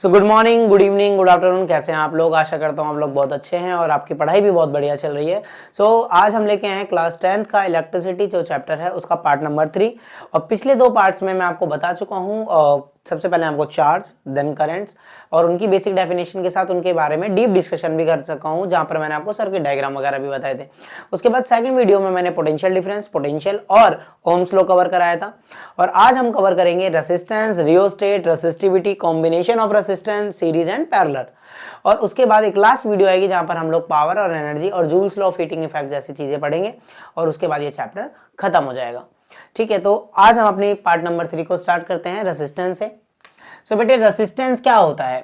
So good morning, good evening, good afternoon. कैसे हैं आप लोग? आशा करता हूँ आप लोग बहुत अच्छे हैं और आपकी पढ़ाई भी बहुत बढ़िया चल रही है। आज हम लेके आए हैं क्लास 10th का इलेक्ट्रिसिटी जो चैप्टर है उसका पार्ट नंबर 3। और पिछले दो पार्ट्स में मैं आपको बता चुका हूँ। सबसे पहले आपको चार्ज, देन करंट्स और उनकी बेसिक डेफिनेशन के साथ उनके बारे में डीप डिस्कशन भी कर सका हूँ, जहाँ पर मैंने आपको सर्किट डायग्राम वगैरह भी बताए थे। उसके बाद सेकंड वीडियो में मैंने पोटेंशियल डिफरेंस, पोटेंशियल और ओम्स लॉ कवर कराया था। और आज हम कवर करेंगे resistance, rheostat, resistivity, combination of resistance, series and parallel. और उसके बाद एक लास्ट वीडियो आएगी जहां पर हम लोग पावर और एनर्जी और joules law of heating effect जैसी चीजें पढ़ेंगे और उसके बाद ये चैप्टर खत्म हो जाएगा। ठीक है, तो आज हम अपनी पार्ट नंबर 3 को स्टार्ट करते हैं रेसिस्टेंस से। सो बेटे, रेसिस्टेंस क्या होता है?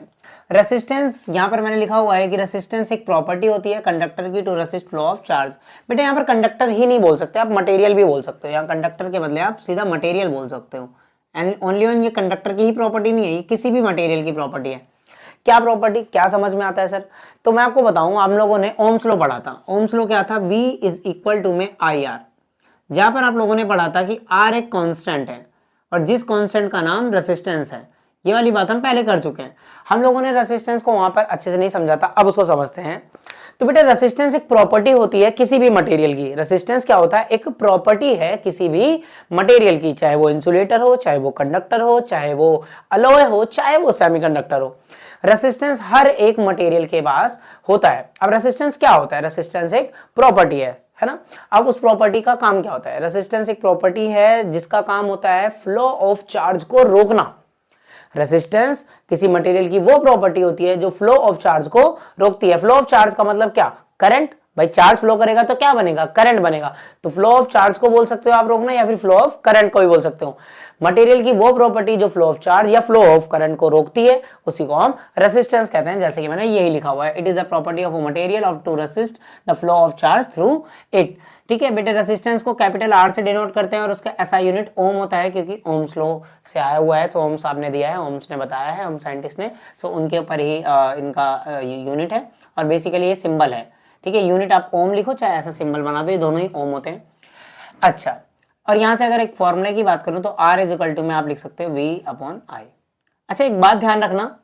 रेसिस्टेंस यहाँ पर मैंने लिखा हुआ है कि रेसिस्टेंस एक प्रॉपर्टी होती है कंडक्टर की to resist flow of charge. बेटे यहाँ पर कंडक्टर ही नहीं बोल सकते, आप मटेरियल भी बोल सकते हो। यहाँ कंडक्टर के बदले आप सीधा मटेरियल बोल सकते हो। एंड ओनली ऑन ये कंडक्टर की ही प्रॉपर्टी नहीं है, ये किसी भी मटेरियल की प्रॉपर्टी है। क्या प्रॉपर्टी, क्या समझ में आता है सर? तो मैं आपको बताऊं, हम लोगों ने ओम्स लॉ पढ़ा था। ओम्स लॉ क्या था? V इज इक्वल टू में IR, जहां पर आप लोगों ने पढ़ा था कि R एक कांस्टेंट है और जिस कांस्टेंट का नाम रेसिस्टेंस है। ये वाली बात हम पहले कर चुके हैं। हम लोगों ने रेसिस्टेंस को वहां पर अच्छे से नहीं समझा था, अब उसको समझते हैं। तो बेटा, रेसिस्टेंस एक प्रॉपर्टी होती है किसी भी मटेरियल की। रेसिस्टेंस क्या होता है? एक प्रॉपर्टी है किसी भी मटेरियल की, चाहे वो इंसुलेटर हो, चाहे वो कंडक्टर हो, चाहे वो अलॉय हो, चाहे वो सेमीकंडक्टर हो। रेसिस्टेंस हर एक मटेरियल के पास होता है। अब रेसिस्टेंस क्या होता है? रेसिस्टेंस एक प्रॉपर्टी है ना। अब उस प्रॉपर्टी का काम क्या होता है? रेसिस्टेंस एक प्रॉपर्टी है जिसका काम होता है फ्लो ऑफ चार्ज को रोकना। रेसिस्टेंस किसी मटेरियल की वो प्रॉपर्टी होती है जो फ्लो ऑफ चार्ज को रोकती है। फ्लो ऑफ चार्ज का मतलब क्या? करंट। भाई चार्ज फ्लो करेगा तो क्या बनेगा? करंट बनेगा। तो फ्लो ऑफ चार्ज को बोल सकते हो आप रोकना, या फिर फ्लो ऑफ करंट को भी बोल सकते हो। मटेरियल की वो प्रॉपर्टी जो फ्लो ऑफ चार्ज या फ्लो ऑफ करंट को रोकती है, उसी को हम रेसिस्टेंस कहते हैं। जैसे कि मैंने यही लिखा हुआ है, it is a property of a material of to resist the flow of charge through it. ठीक है बेटे, रेसिस्टेंस को कैपिटल R से डिनोट करते हैं और उसका SI यूनिट ओम होता है, क्योंकि ओम्स लॉ से आया हुआ है। तो ओम्स आपने दिया है, ओम्स ने बताया है, हम साइंटिस्ट ने। सो उनके ऊपर ही इनका यूनिट है और बेसिकली ये सिंबल है। ठीक है, यूनिट आप ओम लिखो चाहे ऐसा सिंबल बना दो, ये दोनों ही ओम होते हैं। अच्छा, और यहां से अगर एक फॉर्मूले की बात करूं तो R इज इक्वल टू में आप लिख सकते हो V/I। अच्छा, एक बात ध्यान रखना।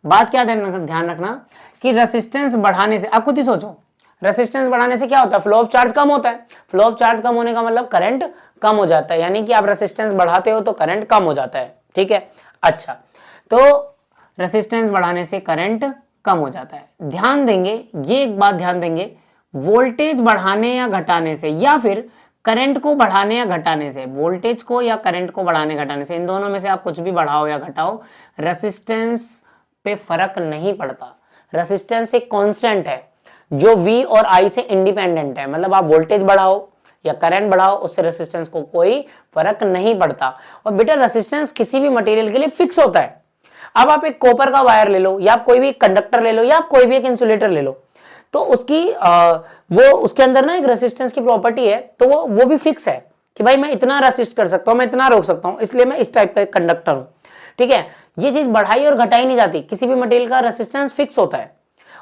बात क्या ध्यान रखना कि रेसिस्टेंस बढ़ाने से, आप खुद ही सोचो, रेसिस्टेंस बढ़ाने से क्या होता है? फ्लो ऑफ चार्ज कम होता है। फ्लो ऑफ चार्ज कम होने का मतलब करंट कम हो जाता है, यानी कि आप रेसिस्टेंस बढ़ाते हो तो करंट कम हो जाता है। ठीक है, अच्छा, तो रेसिस्टेंस बढ़ाने से करंट कम हो जाता है। ध्यान देंगे, ये एक बात ध्यान देंगे, वोल्टेज बढ़ाने या घटाने से या फिर करंट को बढ़ाने या घटाने से, वोल्टेज को या करंट को बढ़ाने घटाने से, इन दोनों में से आप कुछ भी बढ़ाओ या घटाओ, रेसिस्टेंस पे फर्क नहीं पड़ता। रेसिस्टेंस एक कांस्टेंट है जो V और I से इंडिपेंडेंट है। मतलब आप वोल्टेज बढ़ाओ या करंट बढ़ाओ, उससे रेसिस्टेंस को कोई फर्क नहीं पड़ता। और बेटा, रेसिस्टेंस किसी भी मटेरियल के लिए फिक्स होता है। अब आप एक कॉपर का वायर ले लो, या आप कोई भी कंडक्टर ले लो, या आप कोई भी एक इंसुलेटर ले लो, तो उसकी वो उसके अंदर ना एक रेसिस्टेंस की प्रॉपर्टी है, तो वो भी फिक्स है कि भाई मैं इतना रेसिस्ट कर सकता हूं, मैं इतना रोक सकता हूं, इसलिए मैं इस टाइप का एक कंडक्टर हूं। ठीक है, ये चीज बढ़ाई और घटाई नहीं जाती। किसी भी मटेरियल का रेसिस्टेंस फिक्स होता है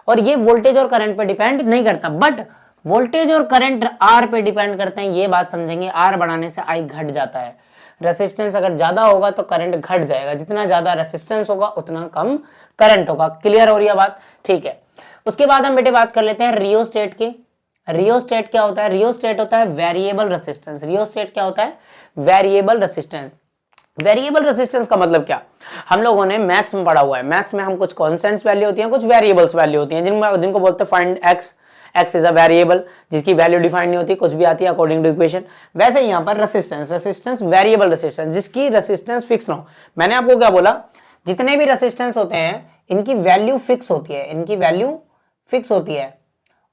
और ये वोल्टेज और करंट पे डिपेंड नहीं करता। बट वोल्टेज और करंट R पे डिपेंड करते हैं, ये बात समझेंगे। R बढ़ाने से I घट जाता है। रेसिस्टेंस अगर ज्यादा होगा तो करंट घट जाएगा, जितना ज्यादा रेसिस्टेंस होगा उतना कम करंट होगा। क्लियर हो रही है बात? ठीक है, उसके बाद हम बेटे बात कर लेते हैं रियोस्टेट की। रियोस्टेट क्या होता है? रियोस्टेट होता है वेरिएबल रेसिस्टेंस। रियोस्टेट क्या होता है? Variable resistance. वेरिएबल रेसिस्टेंस का मतलब क्या? हम लोगों ने मैथ्स में पढ़ा हुआ है। मैथ्स में हम कुछ कॉन्स्टेंट्स वैल्यू होती हैं, कुछ वेरिएबल्स वैल्यू होती हैं, जिनको बोलते हैं find x. X is a variable जिसकी वैल्यू डिफाइंड नहीं होती, कुछ भी आती है अकॉर्डिंग टू इक्वेशन। वैसे यहाँ पर रेसिस्टेंस, रेसिस्टेंस वेरिएबल रेसिस्टेंस, जिसकी रेसिस्टेंस फिक्स ना हो। मैंने आपको क्या बोला? जितने भी रेसिस्टेंस होते हैं इनकी वैल्यू फिक्स होती है, इनकी वैल्यू फिक्स होती है।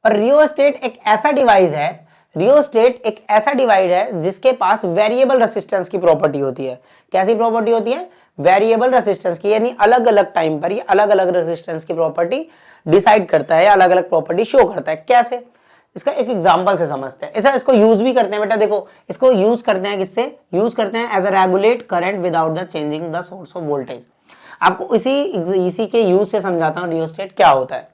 और रियोस्टेट एक ऐसा डिवाइस है, रियोस्टेट एक ऐसा डिवाइस है जिसके पास वेरिएबल रेसिस्टेंस की प्रॉपर्टी होती है। कैसी प्रॉपर्टी होती है? वेरिएबल रेसिस्टेंस की, यानी अलग अलग टाइम पर ये अलग अलग रेसिस्टेंस की प्रॉपर्टी डिसाइड करता है या अलग अलग प्रॉपर्टी शो करता है। कैसे? इसका एक एग्जांपल से समझते हैं। ऐसा इसको यूज भी करते हैं बेटा, देखो इसको यूज करते हैं, किससे यूज करते हैं? As a regulate current without the changing the source of voltage. आपको इसी के यूज से समझाता हूं रियोस्टेट क्या होता है।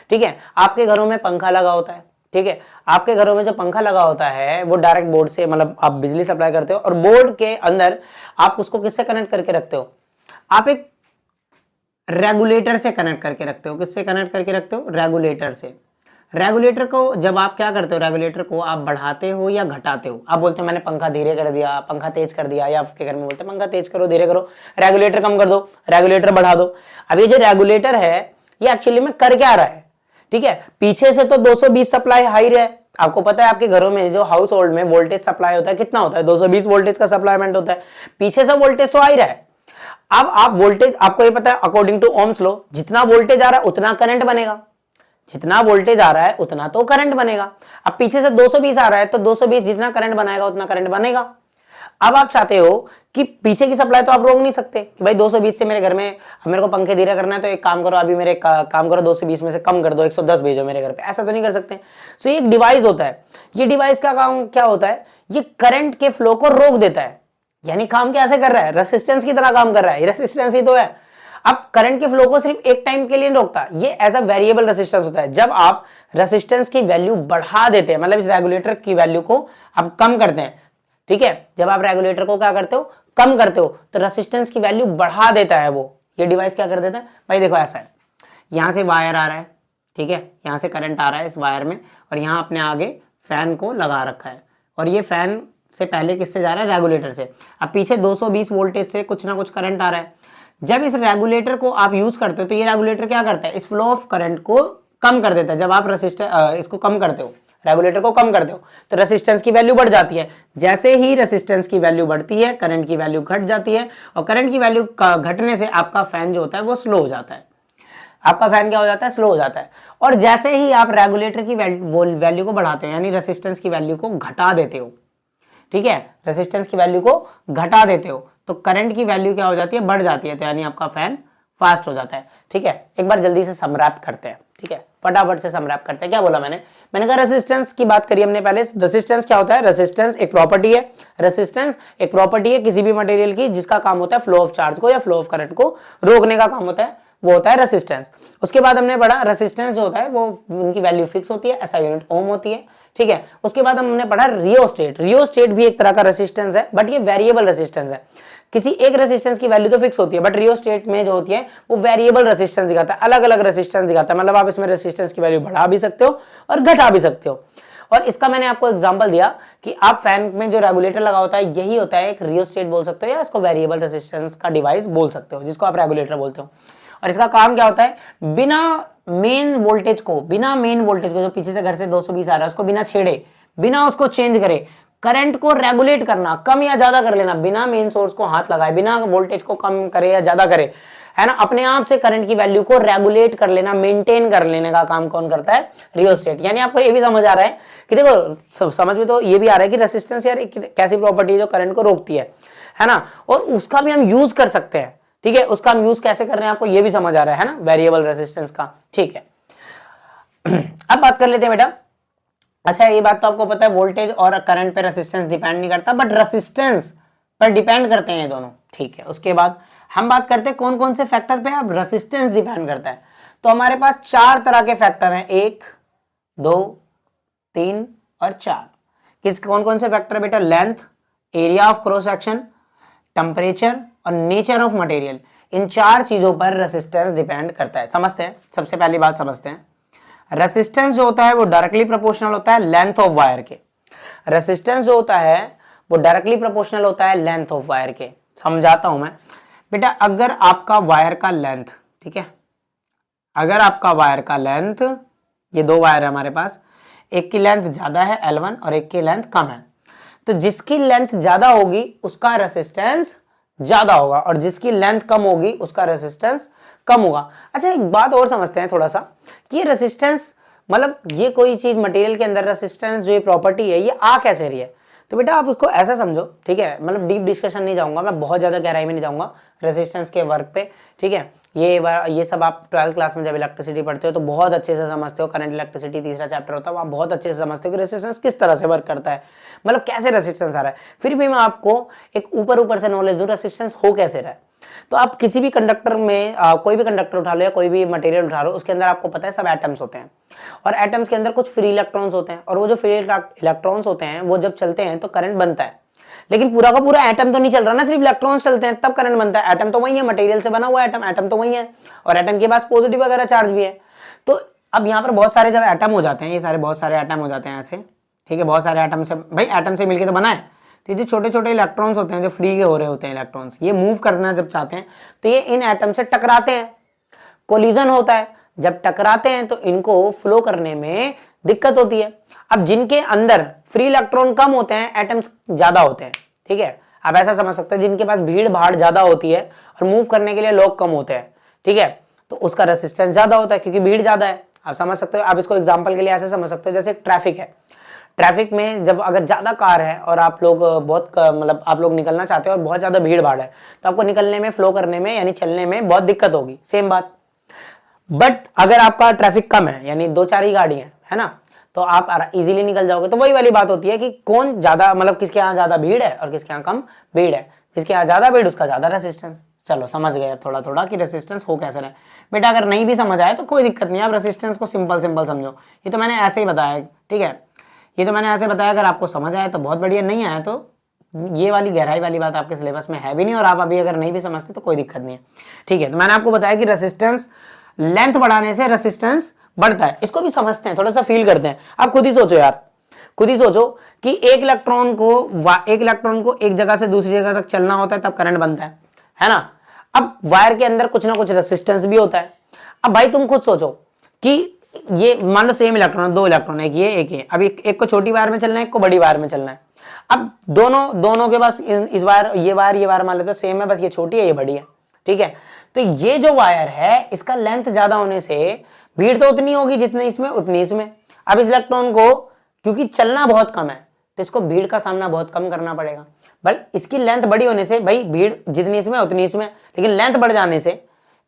ठीक है, आपके घरों में पंखा लगा होता है। ठीक है, आपके घरों में जो पंखा लगा होता है वो डायरेक्ट बोर्ड से, मतलब आप बिजली सप्लाई करते हो और बोर्ड के अंदर आप उसको किससे कनेक्ट करके रखते हो? आप एक रेगुलेटर से कनेक्ट करके रखते हो। किससे कनेक्ट करके रखते हो? रेगुलेटर से। रेगुलेटर को जब आप क्या करते हो, रेगुलेटर को आप बढ़ाते हो या घटाते हो? आप बोलते हो मैंने पंखा धीरे कर दिया, पंखा तेज कर दिया, या आपके घर में बोलते हैं पंखा तेज करो, धीरे करो, रेगुलेटर कम कर दो, रेगुलेटर बढ़ा दो। अब ये जो रेगुलेटर है ये एक्चुअली में कर क्या रहा है? ठीक है, पीछे से तो 220 सप्लाई हाई है, आपको पता है आपके घरों में जो हाउस होल्ड में वोल्टेज सप्लाई होता है कितना होता है? 220 वोल्टेज का सप्लाईमेंट होता है। पीछे से वोल्टेज तो आ ही रहा है। अब आप वोल्टेज, आपको ये पता है अकॉर्डिंग टू ओम्स लॉ, जितना वोल्टेज आ रहा है उतना करंट बनेगा, जितना वोल्टेज आ रहा है उतना तो करंट बनेगा। अब पीछे से 220 आ रहा है तो 220 जितना करंट बनाएगा उतना करंट बनेगा। अब आप चाहते हो कि पीछे की सप्लाई तो आप रोक नहीं सकते कि भाई 220 से मेरे घर में, अब मेरे को पंखे धीरे करना है तो एक काम करो, अभी मेरे काम करो 220 में से कम कर दो, 110 भेजो मेरे घर पे, ऐसा तो नहीं कर सकते। सो ये एक डिवाइस होता है, ये डिवाइस का काम क्या होता है? ये करंट के फ्लो को रोक देता है। यानी काम कैसे कर रहा है? रेसिस्टेंस की तरह काम कर रहा है। रेसिस्टेंस ही तो है। अब करंट के फ्लो को सिर्फ एक टाइम के लिए रोकता, ये एज अ वेरिएबल रेसिस्टेंस होता है। जब आप रेसिस्टेंस की वैल्यू बढ़ा देते हैं, मतलब इस रेगुलेटर की वैल्यू को आप कम करते हैं, ठीक है, जब आप रेगुलेटर को क्या करते हो? कम करते हो, तो रेसिस्टेंस की वैल्यू बढ़ा देता है वो। ये डिवाइस क्या कर देता है भाई? देखो ऐसा है, यहां से वायर आ रहा है, ठीक है, यहां से करंट आ रहा है इस वायर में, और यहां अपने आगे फैन को लगा रखा है, और ये फैन से पहले किससे जा रहा है? रेगुलेटर से। अब पीछे 220 वोल्टेज से कुछ ना कुछ करंट आ रहा है। जब इस रेगुलेटर को आप यूज करते हो तो ये रेगुलेटर क्या करता है? इस फ्लो ऑफ करंट को कम कर देता है। जब आप रेसिस्टर इसको कम करते हो, रेगुलेटर को कम करते हो, तो रेसिस्टेंस की वैल्यू बढ़ जाती है। जैसे ही रेसिस्टेंस की वैल्यू बढ़ती है, करंट की वैल्यू घट जाती है, और करंट की वैल्यू घटने से आपका फैन जो होता है वो स्लो हो जाता है। आपका फैन क्या हो जाता है? स्लो हो जाता है। और जैसे ही आप रेगुलेटर की वैल्यू को बढ़ाते हो, यानी रेसिस्टेंस की वैल्यू को घटा देते हो, ठीक है, रेसिस्टेंस की वैल्यू को घटा देते हो, तो करंट की वैल्यू क्या हो जाती है? बढ़ जाती है। तो यानी आपका फैन फास्ट हो जाता है। ठीक है, एक बार जल्दी से समरैप करते हैं। ठीक है, फटाफट से समरैप करते हैं। क्या बोला मैंने कहा रेसिस्टेंस की बात करी हमने पहले। रेसिस्टेंस क्या होता है? रेसिस्टेंस एक प्रॉपर्टी है। रेसिस्टेंस एक प्रॉपर्टी है किसी भी मटेरियल की जिसका काम होता है फ्लो ऑफ चार्ज को या फ्लो ऑफ करंट को रोकने का काम होता है, वो होता है रेसिस्टेंस। उसके बाद हमने पढ़ा रेसिस्टेंस जो होता है वो उनकी वैल्यू फिक्स होती है, ऐसा यूनिट ओम होती है। ठीक है, उसके बाद हमने पढ़ा रियोस्टेट। रियोस्टेट भी एक तरह का रेसिस्टेंस है, बट ये वेरिएबल रेसिस्टेंस है। किसी एक रेसिस्टेंस की वैल्यू तो फिक्स होती है, बट रियोस्टेट में जो होती है वो वेरिएबल रेसिस्टेंस दिखाता है, अलग अलग रेसिस्टेंस दिखाता है। मतलब आप इसमें रेसिस्टेंस की वैल्यू बढ़ा भी सकते हो और घटा भी सकते हो। और इसका मैंने आपको एग्जांपल दिया कि आप फैन में जो रेगुलेटर लगा होता है यही होता है एक रियोस्टेट बोल सकते हो, या इसको वेरिएबल रेसिस्टेंस का डिवाइस बोल सकते हो, जिसको आप रेगुलेटर बोलते हो। और इसका काम क्या होता है? बिना मेन वोल्टेज को जो पीछे से घर से 220 आ रहा है उसको बिना छेड़े, बिना उसको चेंज करे, करंट को रेगुलेट करना, कम या ज्यादा कर लेना, बिना मेन सोर्स को हाथ लगाए, बिना वोल्टेज को कम करे या ज्यादा करे, है ना, अपने आप से करंट की वैल्यू को रेगुलेट कर लेना, मेंटेन कर लेने का काम कौन करता है? रियोस्टेट। यानी आपको ये भी समझ आ रहा है कि देखो समझ में तो ये भी आ रहा है कि रेसिस्टेंस यार कैसी प्रॉपर्टी है जो करंट को रोकती है ना, और उसका भी हम यूज कर सकते हैं। ठीक है, उसका हम यूज कैसे कर रहे हैं आपको ये भी समझ आ रहा है ना, वेरिएबल रेसिस्टेंस का। ठीक है, अब बात कर लेते हैं बेटा। अच्छा, ये बात तो आपको पता है वोल्टेज और करंट पे रेसिस्टेंस डिपेंड नहीं करता, बट रेसिस्टेंस पर डिपेंड करते हैं ये दोनों। ठीक है, उसके बाद हम बात करते हैं कौन कौन से फैक्टर पे अब रेसिस्टेंस डिपेंड करता है। तो हमारे पास 4 तरह के फैक्टर हैं, 1, 2, 3 और 4। किस कौन कौन से फैक्टर बेटा? Length, area of cross section, temperature और नेचर ऑफ मटेरियल। इन 4 चीजों पर रेसिस्टेंस डिपेंड करता है। समझते हैं, सबसे पहली बात समझते हैं। रेसिस्टेंस जो होता है वो डायरेक्टली प्रोपोर्शनल होता है लेंथ ऑफ वायर के। रेसिस्टेंस जो होता है वो डायरेक्टली प्रोपोर्शनल होता है लेंथ ऑफ वायर के। समझाता हूं मैं बेटा। अगर आपका वायर का लेंथ, ठीक है, अगर आपका वायर का लेंथ, ये 2 वायर है हमारे पास, एक की लेंथ ज्यादा है L1 और एक की लेंथ कम है, तो जिसकी लेंथ ज्यादा होगी उसका रेसिस्टेंस ज्यादा होगा, और जिसकी लेंथ कम होगी उसका रेसिस्टेंस कम होगा। अच्छा, एक बात और समझते हैं थोड़ा सा कि ये रेसिस्टेंस, मतलब ये कोई चीज मटेरियल के अंदर रेसिस्टेंस जो ये प्रॉपर्टी है ये आ कैसे रही है? तो बेटा आप उसको ऐसा समझो, ठीक है, मतलब डीप डिस्कशन नहीं जाऊंगा मैं, बहुत ज्यादा गहराई में नहीं जाऊंगा रेसिस्टेंस के वर्क पे। ठीक है, ये सब आप 12th क्लास में जब इलेक्ट्रिसिटी पढ़ते हो तो बहुत अच्छे से समझते हो। करंट इलेक्ट्रिसिटी तीसरा चैप्टर होता है, वहाँ बहुत अच्छे से समझते हो कि रेसिस्टेंस किस तरह से वर्क करता है, मतलब कैसे रेसिस्टेंस आ रहा है। फिर भी मैं आपको एक ऊपर से नॉलेज दूं रेसिस्टेंस हो कैसे रहा है। तो आप किसी भी कंडक्टर में कोई भी कंडक्टर उठा लो या कोई भी मटेरियल उठा लो, उसके अंदर आपको पता है सब एटम्स होते हैं, और एटम्स के अंदर कुछ फ्री इलेक्ट्रॉन्स होते हैं, और वो जो फ्री इलेक्ट्रॉन्स होते हैं वो जब चलते हैं तो करंट बनता है। लेकिन पूरा का पूरा एटम तो नहीं चल रहा ना, सिर्फ इलेक्ट्रॉन्स चलते हैं तब करंट बनता है। एटम तो वही है, मटेरियल से बना हुआ एटम, एटम तो वही है, और एटम के पास पॉजिटिव वगैरह चार्ज भी है। तो अब यहाँ पर बहुत सारे जब एटम हो जाते हैं, ये सारे बहुत सारे एटम हो जाते हैं ऐसे, ठीक है, बहुत सारे एटम से, भाई एटम से मिलकर तो बना है, तो ये जो छोटे छोटे इलेक्ट्रॉन्स होते हैं जो फ्री के हो रहे होते हैं इलेक्ट्रॉन्स, ये मूव करना जब चाहते हैं तो ये इन एटम से टकराते हैं, कोलिजन होता है। जब टकराते हैं तो इनको फ्लो करने में दिक्कत होती है। अब जिनके अंदर फ्री इलेक्ट्रॉन कम होते हैं, एटम्स ज्यादा होते हैं, ठीक है, आप ऐसा समझ सकते हैं जिनके पास भीड़ भाड़ ज्यादा होती है और मूव करने के लिए लोग कम होते हैं, ठीक है, तो उसका रेसिस्टेंस ज्यादा होता है क्योंकि भीड़ ज्यादा है। आप समझ सकते हो, आप इसको एग्जांपल के लिए ऐसे समझ सकते हो जैसे ट्रैफिक है, ट्रैफिक में जब अगर ज्यादा कार है और आप लोग बहुत मतलब आप लोग निकलना चाहते हो और बहुत ज्यादा भीड़ भाड़ है, तो आपको निकलने में, फ्लो करने में, यानी चलने में बहुत दिक्कत होगी, सेम बात। बट अगर आपका ट्रैफिक कम है, यानी 2-4 ही गाड़ी है ना, तो आप इजीली निकल जाओगे। तो वही वाली बात होती है कि कौन ज्यादा, मतलब किसके यहाँ ज्यादा भीड़ है और किसके यहाँ कम भीड़ है। जिसके यहाँ ज्यादा भीड़ उसका ज्यादा रेसिस्टेंस। चलो समझ गए थोड़ा थोड़ा कि रेसिस्टेंस हो कैसे रहा है। बेटा अगर नहीं भी समझ आए तो कोई दिक्कत नहीं, आप रेसिस्टेंस को सिंपल सिंपल समझो। ये तो मैंने ऐसे ही बताया, ठीक है, ये तो मैंने ऐसे बताया। अगर आपको समझ आया तो बहुत बढ़िया, नहीं आया तो ये वाली गहराई वाली बात आपके सिलेबस में है भी नहीं, और आप अभी अगर नहीं भी समझते तो कोई दिक्कत नहीं है, ठीक है। तो मैंने आपको बताया कि रेसिस्टेंस, लेंथ बढ़ाने से रेसिस्टेंस बढ़ता है। इसको भी समझते हैं, थोड़ा सा फील करते हैं। आप खुद ही सोचो यार, खुद ही सोचो कि एक इलेक्ट्रॉन को एक जगह से दूसरी जगह तक चलना होता है तब करंट बनता है ना। अब वायर के अंदर कुछ ना कुछ रेसिस्टेंस भी होता है। अब भाई तुम खुद सोचो कि ये मान लो सेम इलेक्ट्रॉन, 2 इलेक्ट्रॉन, एक ये। अब एक को छोटी वायर में चलना है, एक को बड़ी वायर में चलना है। अब दोनों के पास इस वायर, ये वायर मान लेते हो सेम है, बस ये छोटी है ये बड़ी है, ठीक है। तो ये जो वायर है इसका लेंथ ज्यादा होने से भीड़ तो उतनी होगी जितनी इसमें उतनी इसमें। अब इस इलेक्ट्रॉन को क्योंकि चलना बहुत कम है तो इसको भीड़ का सामना बहुत कम करना पड़ेगा। बल इसकी लेंथ बड़ी होने से भाई भीड़ जितनी इसमें उतनी इसमें, लेकिन लेंथ बढ़ जाने से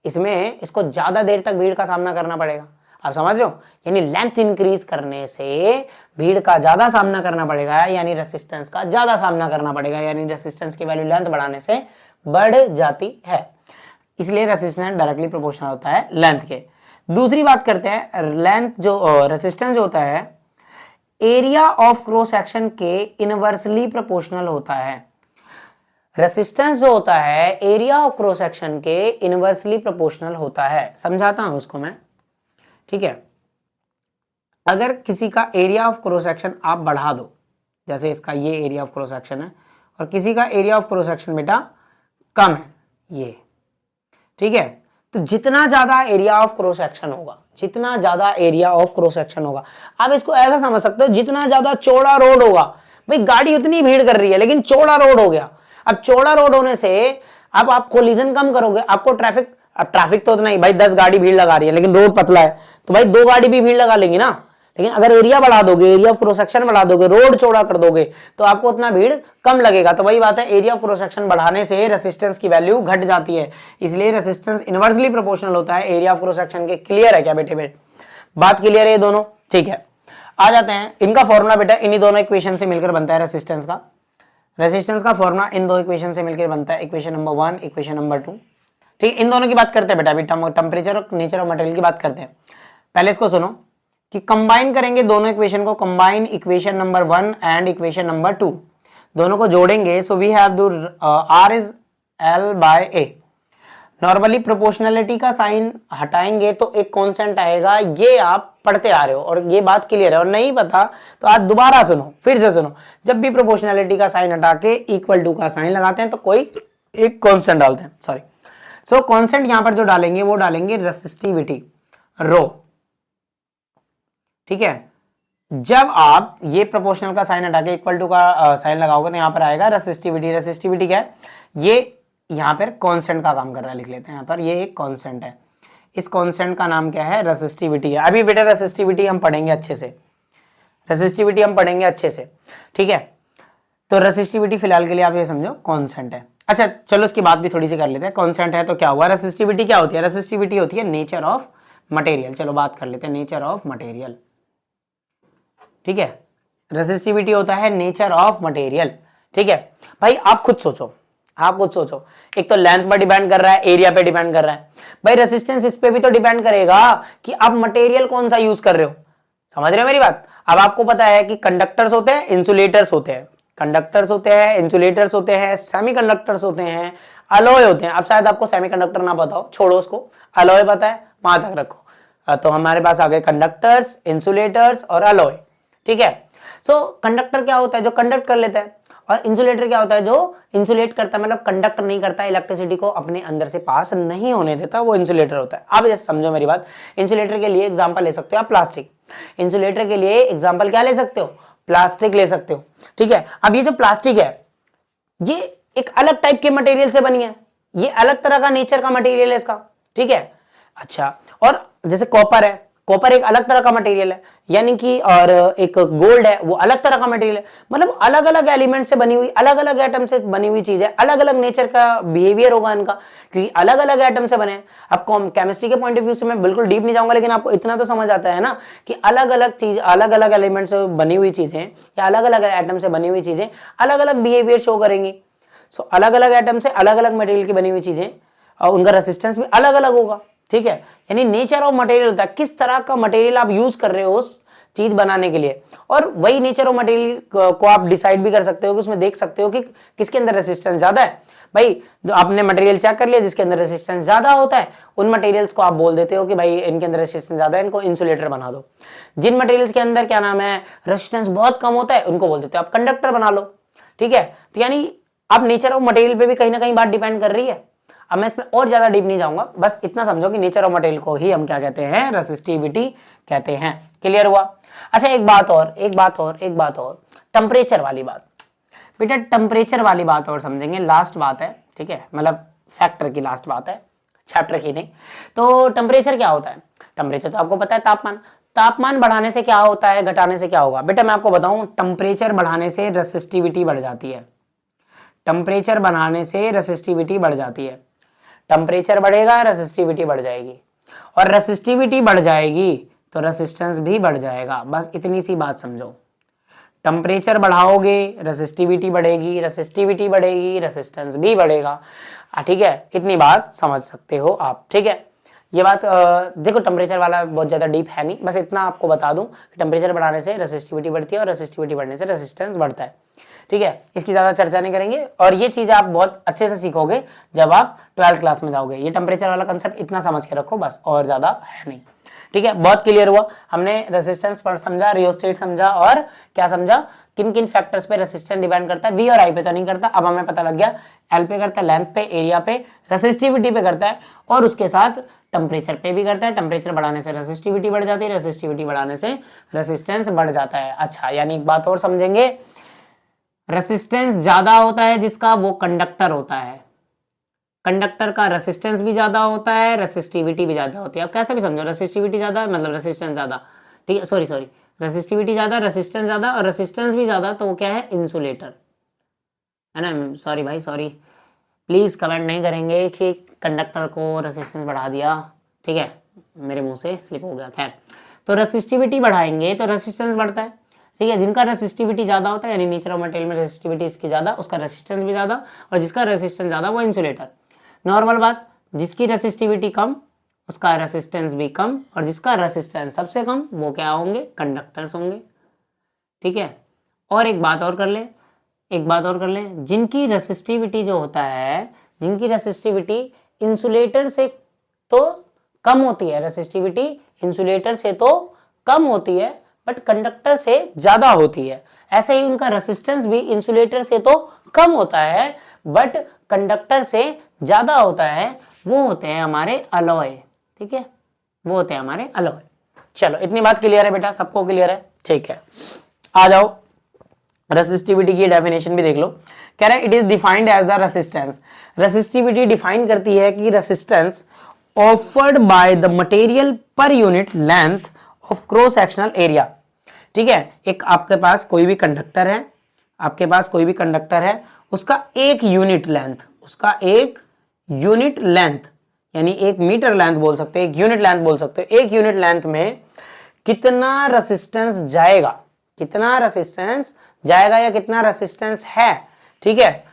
इसमें इसको ज्यादा देर तक भीड़ का सामना करना पड़ेगा। आप समझ रहे हो, यानी लेंथ इंक्रीज करने से भीड़ का ज्यादा सामना करना पड़ेगा, यानी रेसिस्टेंस का ज्यादा सामना करना पड़ेगा, यानी रेसिस्टेंस की वैल्यू लेंथ बढ़ाने से बढ़ जाती है। इसलिए रेसिस्टेंस डायरेक्टली प्रोपोर्शनल होता है लेंथ के। दूसरी बात करते हैं, लेंथ जो रेसिस्टेंस होता है एरिया ऑफ क्रॉस सेक्शन के इनवर्सली प्रोपोर्शनल होता है। रेसिस्टेंस जो होता है एरिया ऑफ क्रॉस सेक्शन के इनवर्सली प्रोपोर्शनल होता है। समझाता हूं उसको मैं, ठीक है। अगर किसी का एरिया ऑफ क्रॉस सेक्शन आप बढ़ा दो, जैसे इसका ये एरिया ऑफ क्रॉस सेक्शन है और किसी का एरिया ऑफ क्रॉस सेक्शन बेटा कम है ये, ठीक है, तो जितना ज्यादा एरिया ऑफ क्रॉस सेक्शन होगा, जितना ज्यादा एरिया ऑफ क्रॉस सेक्शन होगा, आप इसको ऐसा समझ सकते हो जितना ज्यादा चौड़ा रोड होगा, भाई गाड़ी उतनी भीड़ कर रही है लेकिन चौड़ा रोड हो गया। अब चौड़ा रोड होने से अब आप कोलिजन कम करोगे, आपको ट्रैफिक, अब ट्रैफिक तो उतना ही, भाई 10 गाड़ी भीड़ लगा रही है लेकिन रोड पतला है तो भाई 2 गाड़ी भी भीड़ लगा लेंगी ना। लेकिन अगर एरिया बढ़ा दोगे, एरिया ऑफ क्रॉस सेक्शन बढ़ा दोगे, रोड चौड़ा कर दोगे तो आपको उतना भीड़ कम लगेगा। तो वही बात है, एरिया ऑफ क्रॉस सेक्शन बढ़ाने से रेसिस्टेंस की वैल्यू घट जाती है, इसलिए रेसिस्टेंस इनवर्सली प्रोपोर्शनल होता है एरिया ऑफ क्रॉस सेक्शन के। क्लियर है क्या बेटे? बात क्लियर है ये दोनों, ठीक है। आ जाते हैं इनका फॉर्मूला बेटा, इन्हीं दोनों इक्वेशन से मिलकर बनता है रेसिस्टेंस का। रेसिस्टेंस का फॉर्मूला इन दो इक्वेशन से मिलकर बनता है, इक्वेशन नंबर 1, इक्वेशन नंबर 2, ठीक। इन दोनों की बात करते हैं बेटा, अभी टेम्परेचर और नेचर ऑफ मटेरियल की बात करते हैं। पहले इसको सुनो कि कंबाइन करेंगे दोनों इक्वेशन को, combine equation number 1 and equation number 2, दोनों को जोड़ेंगे। So we have R is L by A। Normally proportionality का साइन हटाएंगे तो एक कांस्टेंट आएगा, ये आप पढ़ते आ रहे हो और ये बात क्लियर है, और नहीं पता तो आज दोबारा सुनो, फिर से सुनो। जब भी प्रोपोर्शनलिटी का साइन हटा के इक्वल टू का साइन लगाते हैं तो कोई एक कांस्टेंट डालते हैं, सॉरी। सो कांस्टेंट यहां पर जो डालेंगे वो डालेंगे रेसिस्टिविटी, रो, ठीक है। जब आप ये प्रोपोर्शनल का साइन हटा के इक्वल टू का साइन लगाओगे तो यहां पर आएगा रेसिस्टिविटी। रेसिस्टिविटी क्या है? ये यहां पर कांस्टेंट का काम कर रहा है, लिख लेते हैं यहां पर, ये एक कांस्टेंट है। इस कांस्टेंट का नाम क्या है? रेसिस्टिविटी है। अभी बेटा रेसिस्टिविटी हम पढ़ेंगे अच्छे से, रेसिस्टिविटी हम पढ़ेंगे अच्छे से, ठीक है। तो रेसिस्टिविटी फिलहाल के लिए आप ये समझो कांस्टेंट है। अच्छा चलो इसकी बात भी थोड़ी सी कर लेते हैं। कांस्टेंट है तो क्या हुआ? रेसिस्टिविटी क्या होती है? रेसिस्टिविटी होती है नेचर ऑफ मटेरियल। चलो बात कर लेते हैं नेचर ऑफ मटेरियल, ठीक है। रेसिस्टिविटी होता है नेचर ऑफ मटेरियल, ठीक है। भाई आप खुद सोचो, आप खुद सोचो, एक तो लेंथ पर डिपेंड कर रहा है, एरिया पे डिपेंड कर रहा है, भाई रेसिस्टेंस इस पे भी तो डिपेंड करेगा कि आप मटेरियल कौन सा यूज कर रहे हो। समझ रहे हो मेरी बात? अब आपको पता है कि कंडक्टर्स होते हैं, इंसुलेटर्स होते हैं, कंडक्टर्स होते हैं, इंसुलेटर्स होते हैं, सेमीकंडक्टर्स होते हैं, अलॉय होते हैं। अब शायद आपको सेमीकंडक्टर ना पता हो, छोड़ो उसको, अलॉय पता है, वहां तक रखो। तो हमारे पास आ गए कंडक्टर्स, इंसुलेटर्स और अलॉय। ठीक है, सो कंडक्टर क्या होता है? जो कंडक्ट कर लेता है, और इंसुलेटर क्या होता है? जो इंसुलेट करता है, मतलब कंडक्ट नहीं करता, इलेक्ट्रिसिटी को अपने अंदर से पास नहीं होने देता, वो इंसुलेटर होता है। आप जैसे समझो मेरी बात, इंसुलेटर के लिए एग्जांपल ले सकते हो आप प्लास्टिक। इंसुलेटर के लिए एग्जांपल क्या ले सकते हो? प्लास्टिक ले सकते हो। ठीक है, अब ये जो प्लास्टिक है, ये एक अलग टाइप के मटेरियल से बनी है, ये अलग तरह का नेचर का मटेरियल है इसका। ठीक है, अच्छा, और जैसे कॉपर है, कॉपर एक अलग तरह का मटेरियल है, यानी कि, और एक गोल्ड है, वो अलग तरह का मटेरियल है। मतलब अलग अलग एलिमेंट से बनी हुई, अलग अलग एटम से बनी हुई चीज है, अलग अलग नेचर का बिहेवियर होगा इनका, क्योंकि अलग अलग एटम से बने हैं। आपको केमिस्ट्री के पॉइंट ऑफ व्यू से मैं बिल्कुल डीप नहीं जाऊंगा, लेकिन आपको इतना तो समझ आता है ना कि अलग अलग चीज, अलग अलग एलिमेंट से बनी हुई चीजें या अलग अलग एटम से बनी हुई चीजें अलग अलग बिहेवियर शो करेंगी। सो अलग अलग एटम से अलग अलग मटेरियल की बनी हुई चीजें, और उनका रेसिस्टेंस भी अलग अलग होगा। ठीक है, यानी नेचर ऑफ मटेरियल होता है, किस तरह का मटेरियल आप यूज कर रहे हो उस चीज बनाने के लिए, और वही नेचर ऑफ मटेरियल को आप डिसाइड भी कर सकते हो कि उसमें देख सकते हो कि किसके अंदर रेसिस्टेंस ज्यादा है। भाई जो आपने मटेरियल चेक कर लिया जिसके अंदर रेसिस्टेंस ज्यादा होता है, उन मटेरियल्स को आप बोल देते हो कि भाई इनके अंदर रेसिस्टेंस ज्यादा है, इनको इंसुलेटर बना दो। जिन मटेरियल्स के अंदर क्या नाम है, रेसिस्टेंस बहुत कम होता है, उनको बोल देते हो आप कंडक्टर बना लो। ठीक है, तो यानी अब नेचर ऑफ मटेरियल पे भी कहीं ना कहीं बात डिपेंड कर रही है। अब मैं इसमें और ज्यादा डीप नहीं जाऊंगा, बस इतना समझो कि नेचर ऑफ मटेरियल को ही हम क्या कहते हैं? रेसिस्टिविटी कहते हैं। क्लियर हुआ? अच्छा, एक बात और टेम्परेचर वाली बात। बेटा टेम्परेचर वाली बात और समझेंगे, लास्ट बात है। ठीक है, मतलब फैक्टर की लास्ट बात है, चैप्टर की नहीं। तो टेम्परेचर क्या होता है? टेम्परेचर तो आपको पता है, तापमान। तापमान बढ़ाने से क्या होता है, घटाने से क्या होगा? बेटा मैं आपको बताऊं, टेम्परेचर बढ़ाने से रेसिस्टिविटी बढ़ जाती है। टेम्परेचर बढ़ाने से रेसिस्टिविटी बढ़ जाती है। टेम्परेचर बढ़ेगा, रेसिस्टिविटी बढ़ जाएगी, और रेसिस्टिविटी बढ़ जाएगी तो रेसिस्टेंस भी बढ़ जाएगा। बस इतनी सी बात समझो। टेम्परेचर बढ़ाओगे, रेसिस्टिविटी बढ़ेगी, रेसिस्टिविटी बढ़ेगी, रेसिस्टेंस भी बढ़ेगा। ठीक है, इतनी बात समझ सकते हो आप। ठीक है, ये बात देखो, टेम्परेचर वाला बहुत ज्यादा डीप है नहीं, बस इतना आपको बता दूं कि टेम्परेचर बढ़ाने से रेसिस्टिविटी बढ़ती है और रेसिस्टिविटी बढ़ने से रेसिस्टेंस बढ़ता है। ठीक है, इसकी ज्यादा चर्चा नहीं करेंगे, और ये चीज आप बहुत अच्छे से सीखोगे जब आप 12th क्लास में जाओगे। ये टेम्परेचर वाला कंसेप्ट इतना समझ के रखो बस, और ज्यादा है नहीं। ठीक है, बहुत क्लियर हुआ। हमने रेसिस्टेंस पर समझा, रियोस्टेट समझा, और क्या समझा, किन किन फैक्टर्स पे रेसिस्टेंस डिपेंड करता है। वी और आई पे तो नहीं करता, अब हमें पता लग गया। एल पे करता है, लेंथ पे, एरिया पे, रेसिस्टिविटी पे करता है, और उसके साथ टेम्परेचर पे भी करता है। टेम्परेचर बढ़ाने से रेसिस्टिविटी बढ़ जाती है, रेसिस्टिविटी बढ़ाने से रेसिस्टेंस बढ़ जाता है। अच्छा, यानी एक बात और समझेंगे, रेसिस्टेंस ज्यादा होता है जिसका, वो कंडक्टर होता है। कंडक्टर का रेसिस्टेंस भी ज्यादा होता है, रेसिस्टिविटी भी ज्यादा होती है। अब कैसे भी समझो, रेसिस्टिविटी ज्यादा मतलब रेसिस्टेंस ज्यादा। ठीक है, सॉरी रेसिस्टिविटी ज्यादा, रेसिस्टेंस ज्यादा, और रेसिस्टेंस भी ज्यादा, तो वो क्या है? इंसुलेटर है ना। सॉरी भाई, सॉरी, प्लीज कमेंट नहीं करेंगे कि कंडक्टर को रेसिस्टेंस बढ़ा दिया। ठीक है, मेरे मुंह से स्लिप हो गया। खैर, तो रेसिस्टिविटी बढ़ाएंगे तो रेसिस्टेंस बढ़ता है। ठीक है, जिनका रेसिस्टिविटी ज्यादा होता है, यानी नेचर ऑफ मटेरियल में रेसिस्टिविटी इसकी ज्यादा, उसका रेसिस्टेंस भी ज्यादा, और जिसका रेसिस्टेंस ज्यादा वो इंसुलेटर। नॉर्मल बात, जिसकी रेसिस्टिविटी कम उसका रेसिस्टेंस भी कम, और जिसका रेसिस्टेंस सबसे कम वो क्या होंगे? कंडक्टर्स होंगे। ठीक है, और एक बात और कर ले, जिनकी रेसिस्टिविटी जो होता है, जिनकी रेसिस्टिविटी इंसुलेटर से तो कम होती है, रेसिस्टिविटी इंसुलेटर से तो कम होती है बट कंडक्टर से ज्यादा होती है। ऐसे ही उनका रेसिस्टेंस भी इंसुलेटर से तो कम होता है बट कंडक्टर से ज्यादा होता है। वो होते हैं हमारे अलॉय। ठीक है, वो होते हैं हमारे अलॉय। चलो, इतनी बात क्लियर है बेटा, सबको क्लियर है? ठीक है, आ जाओ, रेसिस्टिविटी की डेफिनेशन भी देख लो। कह रहा है it is defined as the resistance. Resistivity define करती है कि resistance offered by the material per unit length of cross sectional area. ठीक है, एक आपके पास कोई भी कंडक्टर है, उसका एक यूनिट लेंथ, यानी 1 मीटर लेंथ बोल सकते हैं, 1 यूनिट लेंथ बोल सकते हैं। 1 यूनिट लेंथ में कितना रेसिस्टेंस जाएगा, या कितना रेसिस्टेंस है। ठीक है,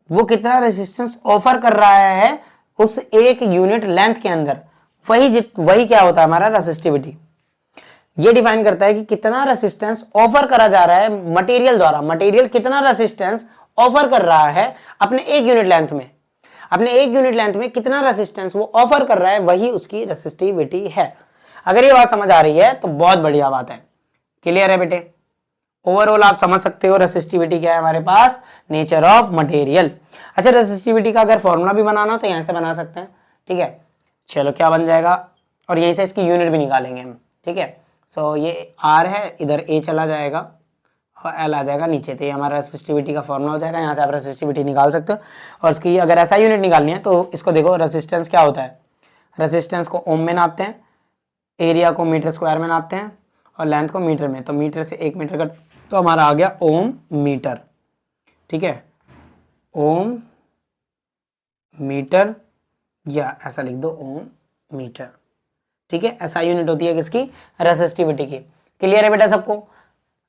वो कितना रेसिस्टेंस ऑफर कर रहा है उस 1 यूनिट लेंथ के अंदर, वही क्या होता है हमारा रेसिस्टिविटी। ये डिफाइन करता है कि कितना रेसिस्टेंस ऑफर करा जा रहा है मटेरियल द्वारा, मटेरियल कितना रेसिस्टेंस ऑफर कर रहा है अपने एक यूनिट लेंथ में, अपने एक यूनिट लेंथ में कितना रेसिस्टेंस वो ऑफर कर रहा है, वही उसकी रेसिस्टिविटी है। अगर ये बात समझ आ रही है तो बहुत बढ़िया बात है। क्लियर है बेटे? ओवरऑल आप समझ सकते हो रेसिस्टिविटी क्या है हमारे पास, नेचर ऑफ मटेरियल। अच्छा, रेसिस्टिविटी का अगर फॉर्मूला भी बनाना हो तो यहां से बना सकते हैं। ठीक है, चलो क्या बन जाएगा, और यहीं से इसकी यूनिट भी निकालेंगे हम। ठीक है, सो ये आर है, इधर ए चला जाएगा और एल आ जाएगा नीचे, तो ये हमारा रेसिस्टिविटी का फॉर्मूला हो जाएगा। यहाँ से आप रेसिस्टिविटी निकाल सकते हो। और इसकी अगर ऐसा यूनिट निकालनी है तो इसको देखो, रेसिस्टेंस क्या होता है, रेसिस्टेंस को ओम में नापते हैं, एरिया को मीटर स्क्वायर में नापते हैं और लेंथ को मीटर में। तो मीटर से 1 मीटर का तो हमारा आ गया ओम मीटर। ठीक है, ओम मीटर, या ऐसा लिख दो ओम मीटर। ठीक है, ऐसा यूनिट होती है किसकी, रेसिस्टिविटी की। क्लियर है बेटा सबको?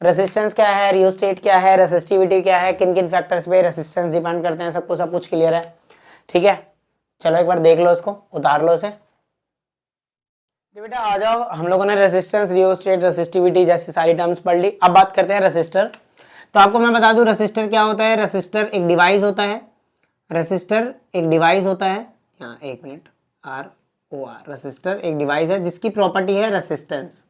रेसिस्टेंस क्या है, रियोस्टेट क्या है, रेसिस्टिविटी क्या है, किन किन फैक्टर्स पे रेसिस्टेंस डिपेंड करते हैं, सबको सब कुछ क्लियर है। ठीक है, चलो एक बार देख लो, इसको उतार लो इसे। बेटा आ जाओ, हम लोगों ने रेसिस्टेंस, रियोस्टेट, रेसिस्टिविटी जैसी सारी टर्म्स पढ़ ली। अब बात करते हैं रेसिस्टर। तो आपको मैं बता दूं रेसिस्टर क्या होता है। रेसिस्टर एक डिवाइस होता है, रेसिस्टर एक डिवाइस होता है, यहाँ 1 minute, R O R, resistor एक डिवाइस है जिसकी प्रॉपर्टी है रेसिस्टेंस।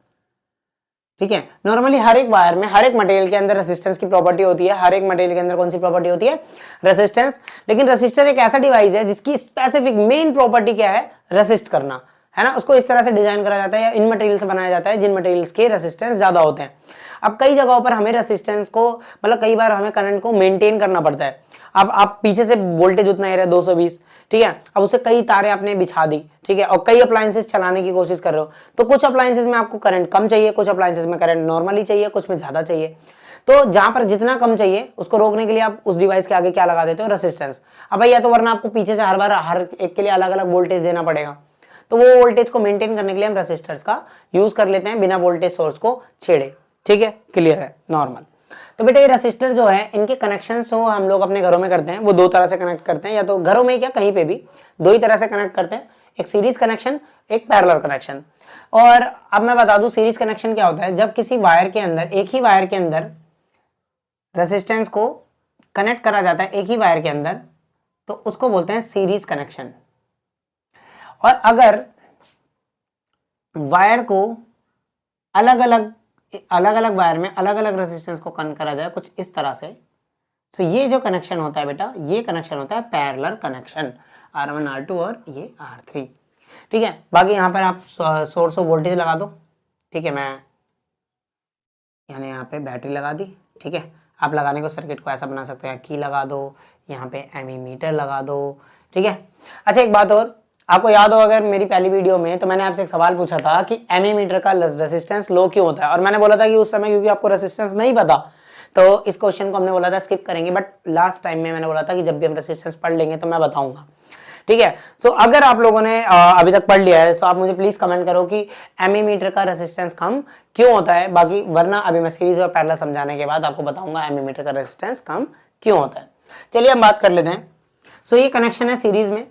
ठीक है, नॉर्मली हर एक वायर में, हर एक मटेरियल के अंदर रेसिस्टेंस की प्रॉपर्टी होती है। हर एक मटेरियल के अंदर कौन सी प्रॉपर्टी होती है, रेसिस्टेंस। लेकिन रेसिस्टर एक ऐसा डिवाइस है जिसकी स्पेसिफिक मेन प्रॉपर्टी क्या है, रेसिस्ट करना, है ना। उसको इस तरह से डिजाइन करा जाता है या इन मटेरियल से बनाया जाता है जिन मटेरियल्स के रेसिस्टेंस ज्यादा होते हैं। अब कई जगहों पर हमें रेसिस्टेंस को, मतलब कई बार हमें करंट को मेंटेन करना पड़ता है। अब आप पीछे से वोल्टेज उतना ही रहा 220, ठीक है, अब उसे कई तारें आपने बिछा दी, ठीक है, और कई अप्लायंसेस चलाने की कोशिश कर रहे हो, तो कुछ अप्लायंसेस में आपको करंट कम चाहिए, कुछ अप्लायंसेस में करंट नॉर्मली चाहिए, कुछ में ज्यादा चाहिए। तो जहां पर जितना कम चाहिए उसको रोकने के लिए आप उस डिवाइस के आगे क्या लगा देते हो, रेसिस्टेंस। अब भैया तो वरना आपको पीछे से हर बार हर एक के लिए अलग अलग वोल्टेज देना पड़ेगा, तो वो वोल्टेज को मेंटेन करने के लिए हम रेसिस्टर्स का यूज कर लेते हैं बिना वोल्टेज सोर्स को छेड़े। ठीक है, क्लियर है, नॉर्मल। तो बेटा ये रेसिस्टर जो है, इनके कनेक्शंस जो हम लोग अपने घरों में करते हैं वो दो तरह से कनेक्ट करते हैं, या तो घरों में क्या कहीं पे भी दो ही तरह से कनेक्ट करते हैं, एक सीरीज कनेक्शन, एक पैरेलल कनेक्शन। और अब मैं बता दूं सीरीज कनेक्शन क्या होता है, जब किसी वायर के अंदर, एक ही वायर के अंदर रेसिस्टेंस को कनेक्ट करा जाता है एक ही वायर के अंदर, तो उसको बोलते हैं सीरीज कनेक्शन। और अगर वायर को अलग अलग वायर में अलग अलग रेसिस्टेंस को कनेक्ट करा जाए कुछ इस तरह से, तो ये जो कनेक्शन होता है बेटा, ये कनेक्शन होता है पैरेलल कनेक्शन, R1 R2 और ये R3। ठीक है, बाकी यहाँ पर आप सोर्स ऑफ वोल्टेज लगा दो। ठीक है, मैं यानी यहाँ पे बैटरी लगा दी। ठीक है, आप लगाने को सर्किट को ऐसा बना सकते हैं, की लगा दो, यहाँ पे एमीमीटर लगा दो। ठीक है, अच्छा एक बात और, आपको याद हो अगर मेरी पहली वीडियो में, तो मैंने आपसे एक सवाल पूछा था कि एमीमीटर का रेसिस्टेंस लो क्यों होता है, और मैंने बोला था कि उस समय क्योंकि आपको रेसिस्टेंस नहीं पता, तो इस क्वेश्चन को हमने बोला था स्किप करेंगे, बट लास्ट टाइम में मैंने बोला था कि जब भी हम रेसिस्टेंस पढ़ लेंगे तो मैं बताऊंगा। ठीक है, सो अगर आप लोगों ने अभी तक पढ़ लिया है तो आप मुझे प्लीज कमेंट करो कि एमीमीटर का रेसिस्टेंस कम क्यों होता है, बाकी वरना अभी मैं सीरीज और पैरेलल समझाने के बाद आपको बताऊंगा एमीमीटर का रेसिस्टेंस कम क्यों होता है। चलिए हम बात कर लेते हैं। सो ये कनेक्शन है सीरीज में।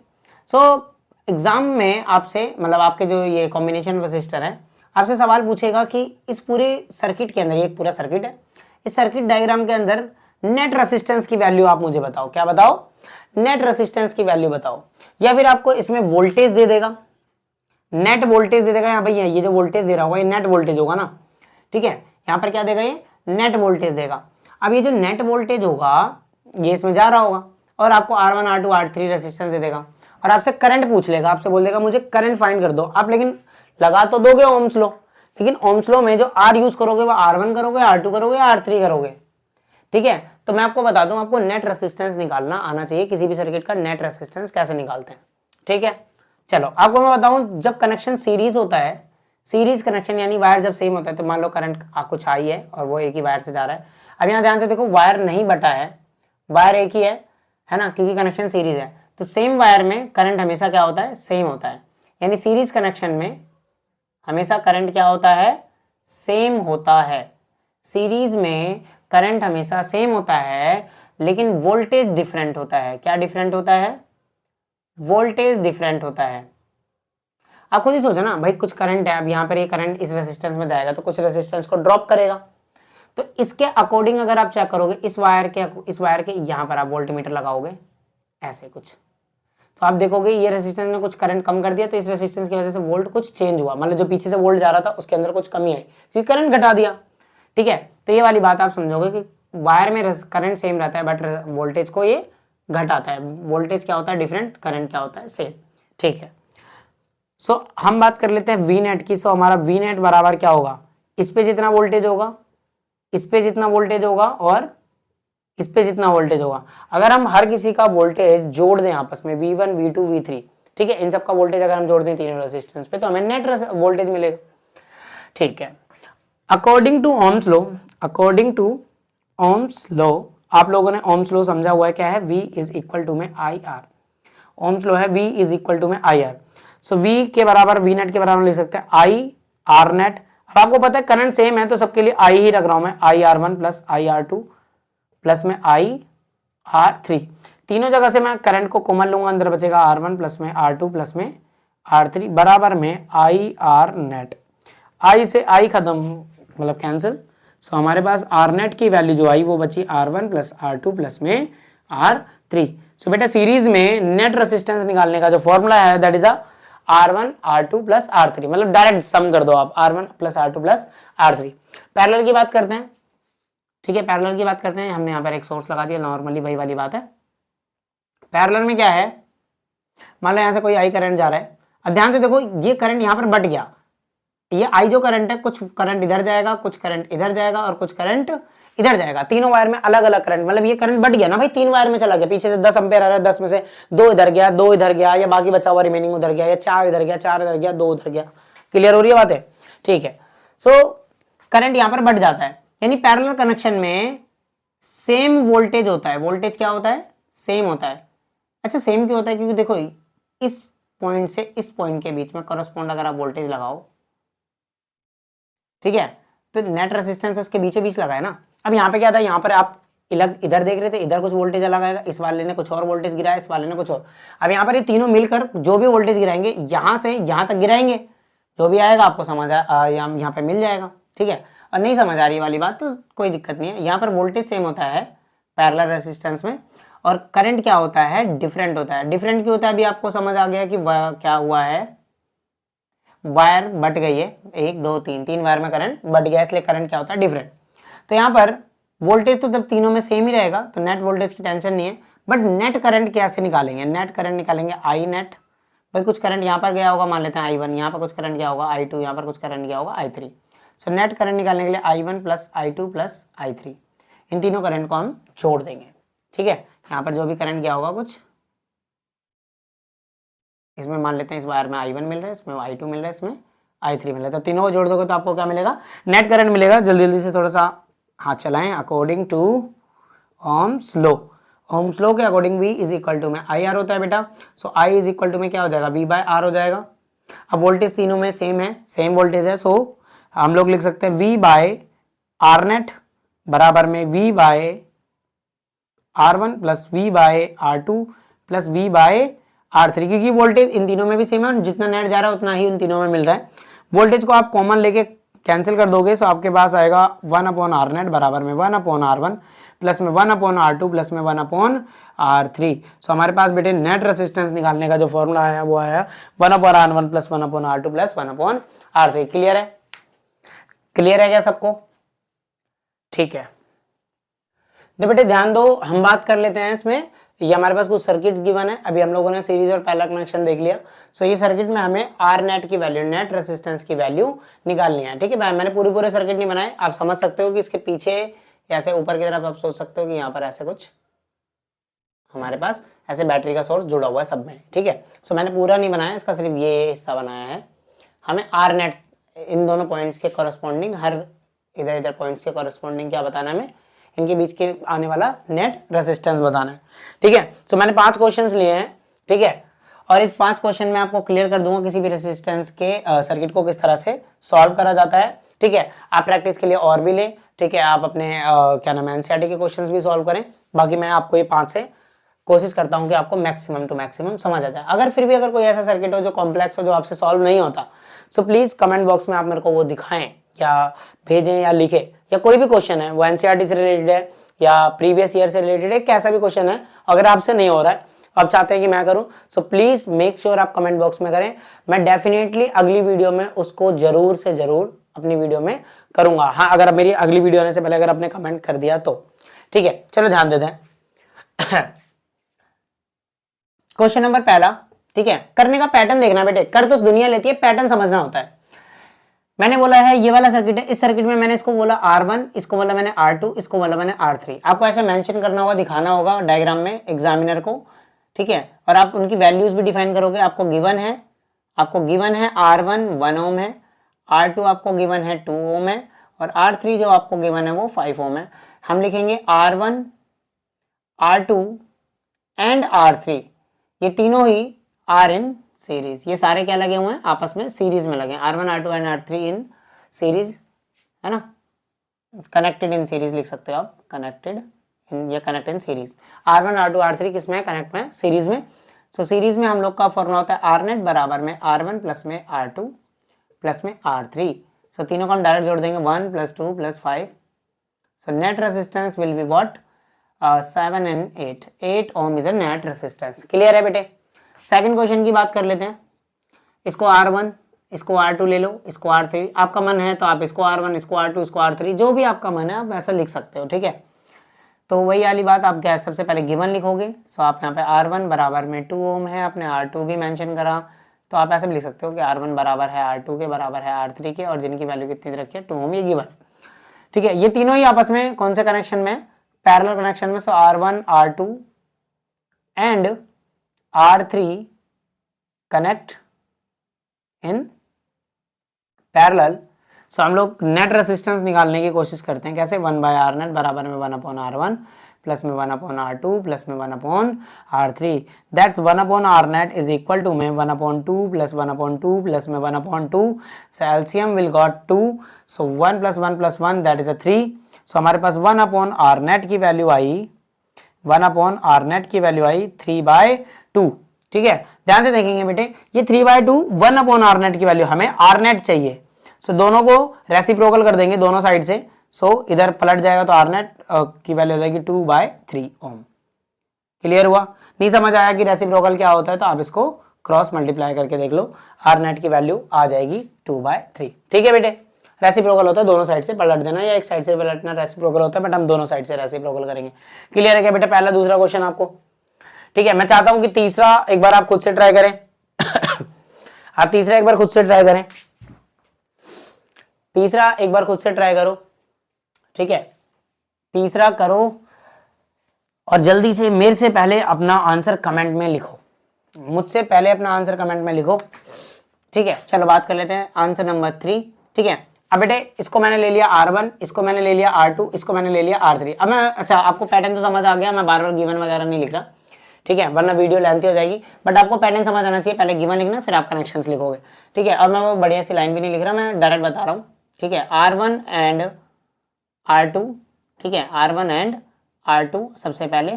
सो एग्जाम में आपसे, मतलब आपके जो ये कॉम्बिनेशन रेसिस्टर है, आपसे सवाल पूछेगा कि इस पूरे सर्किट के अंदर, ये एक पूरा सर्किट है, इस सर्किट डायग्राम के अंदर नेट रेसिस्टेंस की वैल्यू आप मुझे बताओ। क्या बताओ, नेट रेसिस्टेंस की वैल्यू बताओ। या फिर आपको इसमें वोल्टेज दे देगा, नेट वोल्टेज दे देगा। यहाँ भैया ये जो वोल्टेज दे रहा होगा ये नेट वोल्टेज होगा ना। ठीक है, यहाँ पर क्या देगा, ये नेट वोल्टेज देगा। अब ये जो नेट वोल्टेज होगा ये इसमें जा रहा होगा, और आपको R1 R2 R3 रेसिस्टेंस दे देगा, और आपसे करंट पूछ लेगा, आपसे बोल देगा मुझे करंट फाइंड कर दो। आप लेकिन लगा तो दोगे ओम्स लॉ, लेकिन ओम्स लॉ में जो R यूज करोगे वो R1 करोगे, R2 करोगे, R3 करोगे। ठीक है, तो मैं आपको बता दूं, आपको नेट रेसिस्टेंस निकालना आना चाहिए, किसी भी सर्किट का नेट रेसिस्टेंस कैसे निकालते हैं। ठीक है, चलो आपको मैं बताऊं, जब कनेक्शन सीरीज होता है, सीरीज कनेक्शन यानी वायर जब सेम होता है, तो मान लो करंट कुछ आई है और वो एक ही वायर से जा रहा है। अब यहाँ ध्यान से देखो, वायर नहीं बटा है, वायर एक ही है ना, क्योंकि कनेक्शन सीरीज है। तो सेम वायर में करंट हमेशा क्या होता है, सेम होता है। यानी सीरीज कनेक्शन में हमेशा करंट क्या होता है, सेम होता है। सीरीज में करंट हमेशा सेम होता है, लेकिन वोल्टेज डिफरेंट होता है। क्या डिफरेंट होता है, वोल्टेज डिफरेंट होता है। आप खुद ही सोचो ना भाई, कुछ करंट है, अब यहाँ पर ये करंट इस रेसिस्टेंस में जाएगा तो कुछ रेसिस्टेंस को ड्रॉप करेगा, तो इसके अकॉर्डिंग अगर आप चेक करोगे इस वायर के यहाँ पर आप वोल्टमीटर लगाओगे ऐसे कुछ, तो आप देखोगे ये रेसिस्टेंस ने कुछ करंट कम कर दिया, तो इस रेसिस्टेंस की वजह से वोल्ट कुछ चेंज हुआ, मतलब जो पीछे से वोल्ट जा रहा था उसके अंदर कुछ कमी आई क्योंकि करंट घटा दिया। ठीक है, तो ये वाली बात आप समझोगे कि वायर में करंट सेम रहता है बट वोल्टेज को ये घटाता है। वोल्टेज क्या होता है डिफरेंट, करंट क्या होता है सेम। ठीक है, सो हम बात कर लेते हैं वी नेट की। सो हमारा वी नेट बराबर क्या होगा, इस पे जितना वोल्टेज होगा, इस पे जितना वोल्टेज होगा और इस पे जितना वोल्टेज होगा। अगर हम हर किसी का वोल्टेज जोड़ दें आपस में V1 V2 V3, ठीक है, इन सब का वोल्टेज अगर हम जोड़ दें तीनों रेजिस्टेंस पे तो हमें नेट वोल्टेज मिलेगा। ठीक है, अकॉर्डिंग टू ओम्स लॉ, आप लोगों ने ओम्स लॉ समझा हुआ है, क्या है, V इज इक्वल टू में IR। ओम्स लॉ है V इज इक्वल टू में IR। सो V के बराबर, V नेट के बराबर लिख सकते हैं IR नेट। अब आपको पता है करंट सेम है तो सबके लिए I ही रख रहा हूं मैं, IR1 प्लस IR2 प्लस में IR3। तीनों जगह से मैं करंट को कॉमन लूंगा, अंदर बचेगा R1 प्लस में R2 प्लस में R3 बराबर में IR नेट। I से I खत्म, मतलब कैंसिल। सो हमारे पास R नेट की वैल्यू जो आई वो बची R1 प्लस R2 प्लस में R3। सो बेटा सीरीज में नेट रेसिस्टेंस निकालने का जो फॉर्मूला है that is R1 R2 plus R3, मतलब डायरेक्ट सम कर दो आप, R1 plus R2 plus R3। Parallel की बात करते हैं। ठीक है, पैरेलल की बात करते हैं, हमने यहाँ पर एक सोर्स लगा दिया, नॉर्मली वही वाली बात है। पैरेलल में क्या है, मान लो यहाँ से कोई आई करंट जा रहा है, अब ध्यान से देखो ये करंट यहाँ पर बट गया, ये आई जो करंट है कुछ करंट इधर जाएगा, कुछ करंट इधर जाएगा और कुछ करंट इधर जाएगा, तीनों वायर में अलग अलग करंट, मतलब ये करंट बट गया ना भाई, 3 वायर में चला गया, पीछे से 10 एम्पेयर आ रहा है, 10 में से 2 इधर गया, 2 इधर गया, या बाकी बचा हुआ रिमेनिंग उधर गया, या 4 इधर गया, 4 इधर गया, 2 उधर गया। क्लियर हो रही है बातें? ठीक है, सो करंट यहाँ पर बट जाता है, यानी पैरेलल कनेक्शन में सेम वोल्टेज होता है। वोल्टेज क्या होता है, सेम होता है। अच्छा सेम क्यों होता है, क्योंकि देखो इस पॉइंट से इस पॉइंट के बीच में करस्पॉन्ड अगर आप वोल्टेज लगाओ, ठीक है, तो नेट रेजिस्टेंस उसके बीचों बीच लगाए ना। अब यहाँ पे क्या था, यहाँ पर आप इधर देख रहे थे, इधर कुछ वोल्टेज अलग आएगा, इस वाले ने कुछ और वोल्टेज गिराया, इस वाले ने कुछ और। अब यहाँ पर ये तीनों मिलकर जो भी वोल्टेज गिराएंगे यहाँ से यहाँ तक गिराएंगे, जो भी आएगा आपको समझ यहाँ पे मिल जाएगा। ठीक है, और नहीं समझ आ रही वाली बात तो कोई दिक्कत नहीं है, यहाँ पर वोल्टेज सेम होता है पैरेलल रेजिस्टेंस में, और करंट क्या होता है, डिफरेंट होता है। डिफरेंट क्यों होता है, अभी आपको समझ आ गया कि क्या हुआ है, वायर बट गई है, 1 2 3 वायर में करंट बट गया, इसलिए करंट क्या होता है, डिफरेंट। तो यहाँ पर वोल्टेज तो जब तीनों में सेम ही रहेगा तो नेट वोल्टेज की टेंशन नहीं है, बट नेट करंट कैसे निकालेंगे, नेट करंट निकालेंगे आई नेट। भाई कुछ करंट यहाँ पर गया होगा, मान लेते हैं I1, यहाँ पर कुछ करंट गया होगा I2, यहाँ पर कुछ करंट गया होगा I3। सो नेट करंट निकालने के लिए I1 plus I2 plus I3, इन तीनों करंट को हम जोड़ देंगे। ठीक है, यहाँ पर जो भी करंट गया होगा कुछ, इसमें मान लेते हैं इस वायर में I1 मिल रहा है, इसमें I2 मिल रहा है, इसमें I3 मिल रहा है, तो तीनों को जोड़ दोगे तो आपको क्या मिलेगा, नेट करंट मिलेगा। जल्दी जल्दी से थोड़ा सा हाथ चलाएं। According to Ohm's law, Ohm's law के according V is equal to में IR होता है बेटा। So I is equal to में क्या हो जाएगा, V बाय R हो जाएगा। अब वोल्टेज तीनों में सेम है, सेम वोल्टेज है, सो हम लोग लिख सकते हैं V बाय R नेट बराबर में V by R1 plus V by R2 plus V by R3, क्योंकि वोल्टेज इन तीनों में भी सेम है, जितना नेट जा रहा है उतना ही उन तीनों में मिल रहा है। वोल्टेज को आप कॉमन लेके कैंसिल कर दोगे, तो आपके पास आएगा 1/R नेट बराबर में 1/R1 प्लस में 1/R2 प्लस में 1/R3। सो हमारे पास बेटे नेट रेजिस्टेंस निकालने का जो फॉर्मूला आया वो आया 1/R1 plus 1/R2 plus 1/R3। Clear है? क्लियर है क्या सबको? ठीक है, तो बेटे ध्यान दो, हम बात कर लेते हैं इसमें, ये हमारे पास कुछ सर्किट्स गिवन है। अभी हम लोगों ने सीरीज और पैरेलल कनेक्शन देख लिया। सो ये सर्किट में हमें आर नेट की वैल्यू, नेट रेजिस्टेंस की वैल्यू निकालनी है। ठीक है भाई, मैंने पूरे सर्किट नहीं बनाए, आप समझ सकते हो कि इसके पीछे ऐसे ऊपर की तरफ आप सोच सकते हो कि यहाँ पर ऐसे कुछ हमारे पास ऐसे बैटरी का सोर्स जुड़ा हुआ है सब में। ठीक है, सो मैंने पूरा नहीं बनाया, इसका सिर्फ ये हिस्सा बनाया है। हमें आर नेट इन दोनों पॉइंट्स के कॉरेस्पॉन्डिंग, हर इधर इधर पॉइंट्स के कॉरेस्पॉन्डिंग क्या बताना है, हमें इनके बीच के आने वाला नेट रेजिस्टेंस बताना है। ठीक है, सो मैंने 5 क्वेश्चंस लिए हैं। ठीक है, और इस 5 क्वेश्चन में आपको क्लियर कर दूंगा किसी भी रेजिस्टेंस के सर्किट को किस तरह से सॉल्व करा जाता है। ठीक है, आप प्रैक्टिस के लिए और भी लें। ठीक है, आप अपने क्या नाम है एनसीईआरटी के क्वेश्चंस भी सॉल्व करें। बाकी मैं आपको ये 5 से कोशिश करता हूँ कि आपको मैक्सिमम टू मैक्सिमम समझ आ जाए। अगर फिर भी अगर कोई ऐसा सर्किट हो जो कॉम्प्लेक्स हो, जो आपसे सॉल्व नहीं होता, सो प्लीज़ कमेंट बॉक्स में आप मेरे को वो दिखाएं या भेजें या लिखें, या कोई भी क्वेश्चन है वो एनसीईआरटी से रिलेटेड है या प्रीवियस ईयर से रिलेटेड है, कैसा भी क्वेश्चन है, अगर आपसे नहीं हो रहा है, आप चाहते हैं कि मैं करूं, सो प्लीज मेक श्योर आप कमेंट बॉक्स में करें। मैं डेफिनेटली अगली वीडियो में उसको जरूर से जरूर अपनी वीडियो में करूंगा। हाँ, अगर मेरी अगली वीडियो आने से पहले अगर आपने कमेंट कर दिया तो ठीक है। चलो ध्यान देते हैं। क्वेश्चन नंबर पहला, ठीक है। करने का पैटर्न देखना बेटे, कर तो दुनिया लेती है, पैटर्न समझना होता है। मैंने बोला है ये वाला सर्किट है, इस सर्किट में मैंने इसको बोला R1, इसको बोला मैंने R2, इसको बोला मैंने R3। आपको ऐसे मेंशन करना होगा, दिखाना होगा डायग्राम में एग्जामिनर को, ठीक है। और आप उनकी वैल्यूज भी डिफाइन करोगे। आपको गिवन है R1 1 ओम है, R2 आपको गिवन है 2 ओम है, और R3 जो आपको गिवन है वो 5 ओम है। हम लिखेंगे R1, R2 एंड R3, ये तीनों ही आर इन सीरीज। ये सारे क्या लगे हुए हैं, आपस में सीरीज में लगे हैं। R1 R2 and R3 in series, है ना, कनेक्टेड इन सीरीज लिख सकते हो आप, कनेक्टेड इन या connect in series. R1 R2 R3 किस में है, कनेक्ट में, सीरीज में। सो सीरीज में हम लोग का फॉर्मूला होता है आर नेट बराबर में R1 प्लस में R2 प्लस में R3। सो तीनों को हम डायरेक्ट जोड़ देंगे, 1 + 2 + 5। So net resistance will be what, 7 and 8 ohm is a net resistance. Clear है बेटे। सेकंड क्वेश्चन की बात कर लेते हैं। इसको R1, इसको R2 ले लो, इसको R3। आपका मन है तो आप इसको R1, इसको R2, इसको R3, जो भी आपका मन है आप ऐसा लिख सकते हो, ठीक है। तो वही वाली बात, आप क्या सबसे पहले गिवन लिखोगे। सो आप यहाँ पे R1 बराबर में 2 ओम है, आपने R2 भी मेंशन करा, तो आप ऐसे भी लिख सकते हो कि R1 बराबर है R2 के बराबर है R3 के, और जिनकी वैल्यू कितनी रखी है 2 ओम, ये गिवन, ठीक है। ये तीनों ही आपस में कौन से कनेक्शन में, पैरेलल कनेक्शन में। So R1 R2 and R3 connect in parallel. So हम लोग नेट रेजिस्टेंस निकालने की कोशिश करते हैं, कैसे, 1/R नेट बराबर में 1/R1 प्लस में 1/R2 प्लस में 1/R3। That's 1/R net is equal to में 1/2 प्लस 1/2 प्लस में 1/2। So LCM will got 2। So 1 + 1 + 1 that is 3। So हमारे पास 1/R नेट की वैल्यू आई, 1/R नेट की वैल्यू आई 3/2, ठीक है। ध्यान से देखेंगे बेटे, ये 3/2 1/R नेट की वैल्यू, हमें R नेट चाहिए। सो दोनों को रेसिप्रोकल कर देंगे दोनों साइड से। सो इधर पलट जाएगा तो R नेट की वैल्यू हो जाएगी 2/3 ओम। क्लियर हुआ। नहीं समझ आया कि रेसिप्रोकल क्या होता है, तो आप इसको क्रॉस मल्टीप्लाई करके देख लो, R नेट की वैल्यू आ जाएगी 2/3, ठीक है बेटे। रेसिप्रोकल होता है दोनों साइड से पलट देना, या एक साइड से पलटना रेसिप्रोकल होता है, बट हम दोनों साइड से रेसिप्रोकल करेंगे। क्लियर है क्या बेटा, पहला दूसरा क्वेश्चन आपको, ठीक है। मैं चाहता हूं कि तीसरा एक बार आप खुद से ट्राई करें। आप तीसरा एक बार खुद से ट्राई करें, तीसरा एक बार खुद से ट्राई करो, ठीक है। तीसरा करो और जल्दी से मेरे से पहले अपना आंसर कमेंट में लिखो, मुझसे पहले अपना आंसर कमेंट में लिखो, ठीक है। चलो बात कर लेते हैं आंसर नंबर 3, ठीक है। अब बेटे इसको मैंने ले लिया R1, इसको मैंने ले लिया R2, इसको मैंने ले लिया R3। अब मैं, अच्छा आपको पैटर्न तो समझ आ गया, मैं बार बार गिवन वगैरह नहीं लिख रहा, ठीक है, वरना वीडियो लेंथी हो जाएगी। बट आपको पैटर्न समझ आना चाहिए, पहले गिवन लिखना फिर आप कनेक्शंस लिखोगे, ठीक है। और मैं वो बढ़िया सी लाइन भी नहीं लिख रहा, मैं डायरेक्ट बता रहा हूँ, ठीक है। R1 एंड R2, ठीक है, R1 एंड R2 सबसे पहले,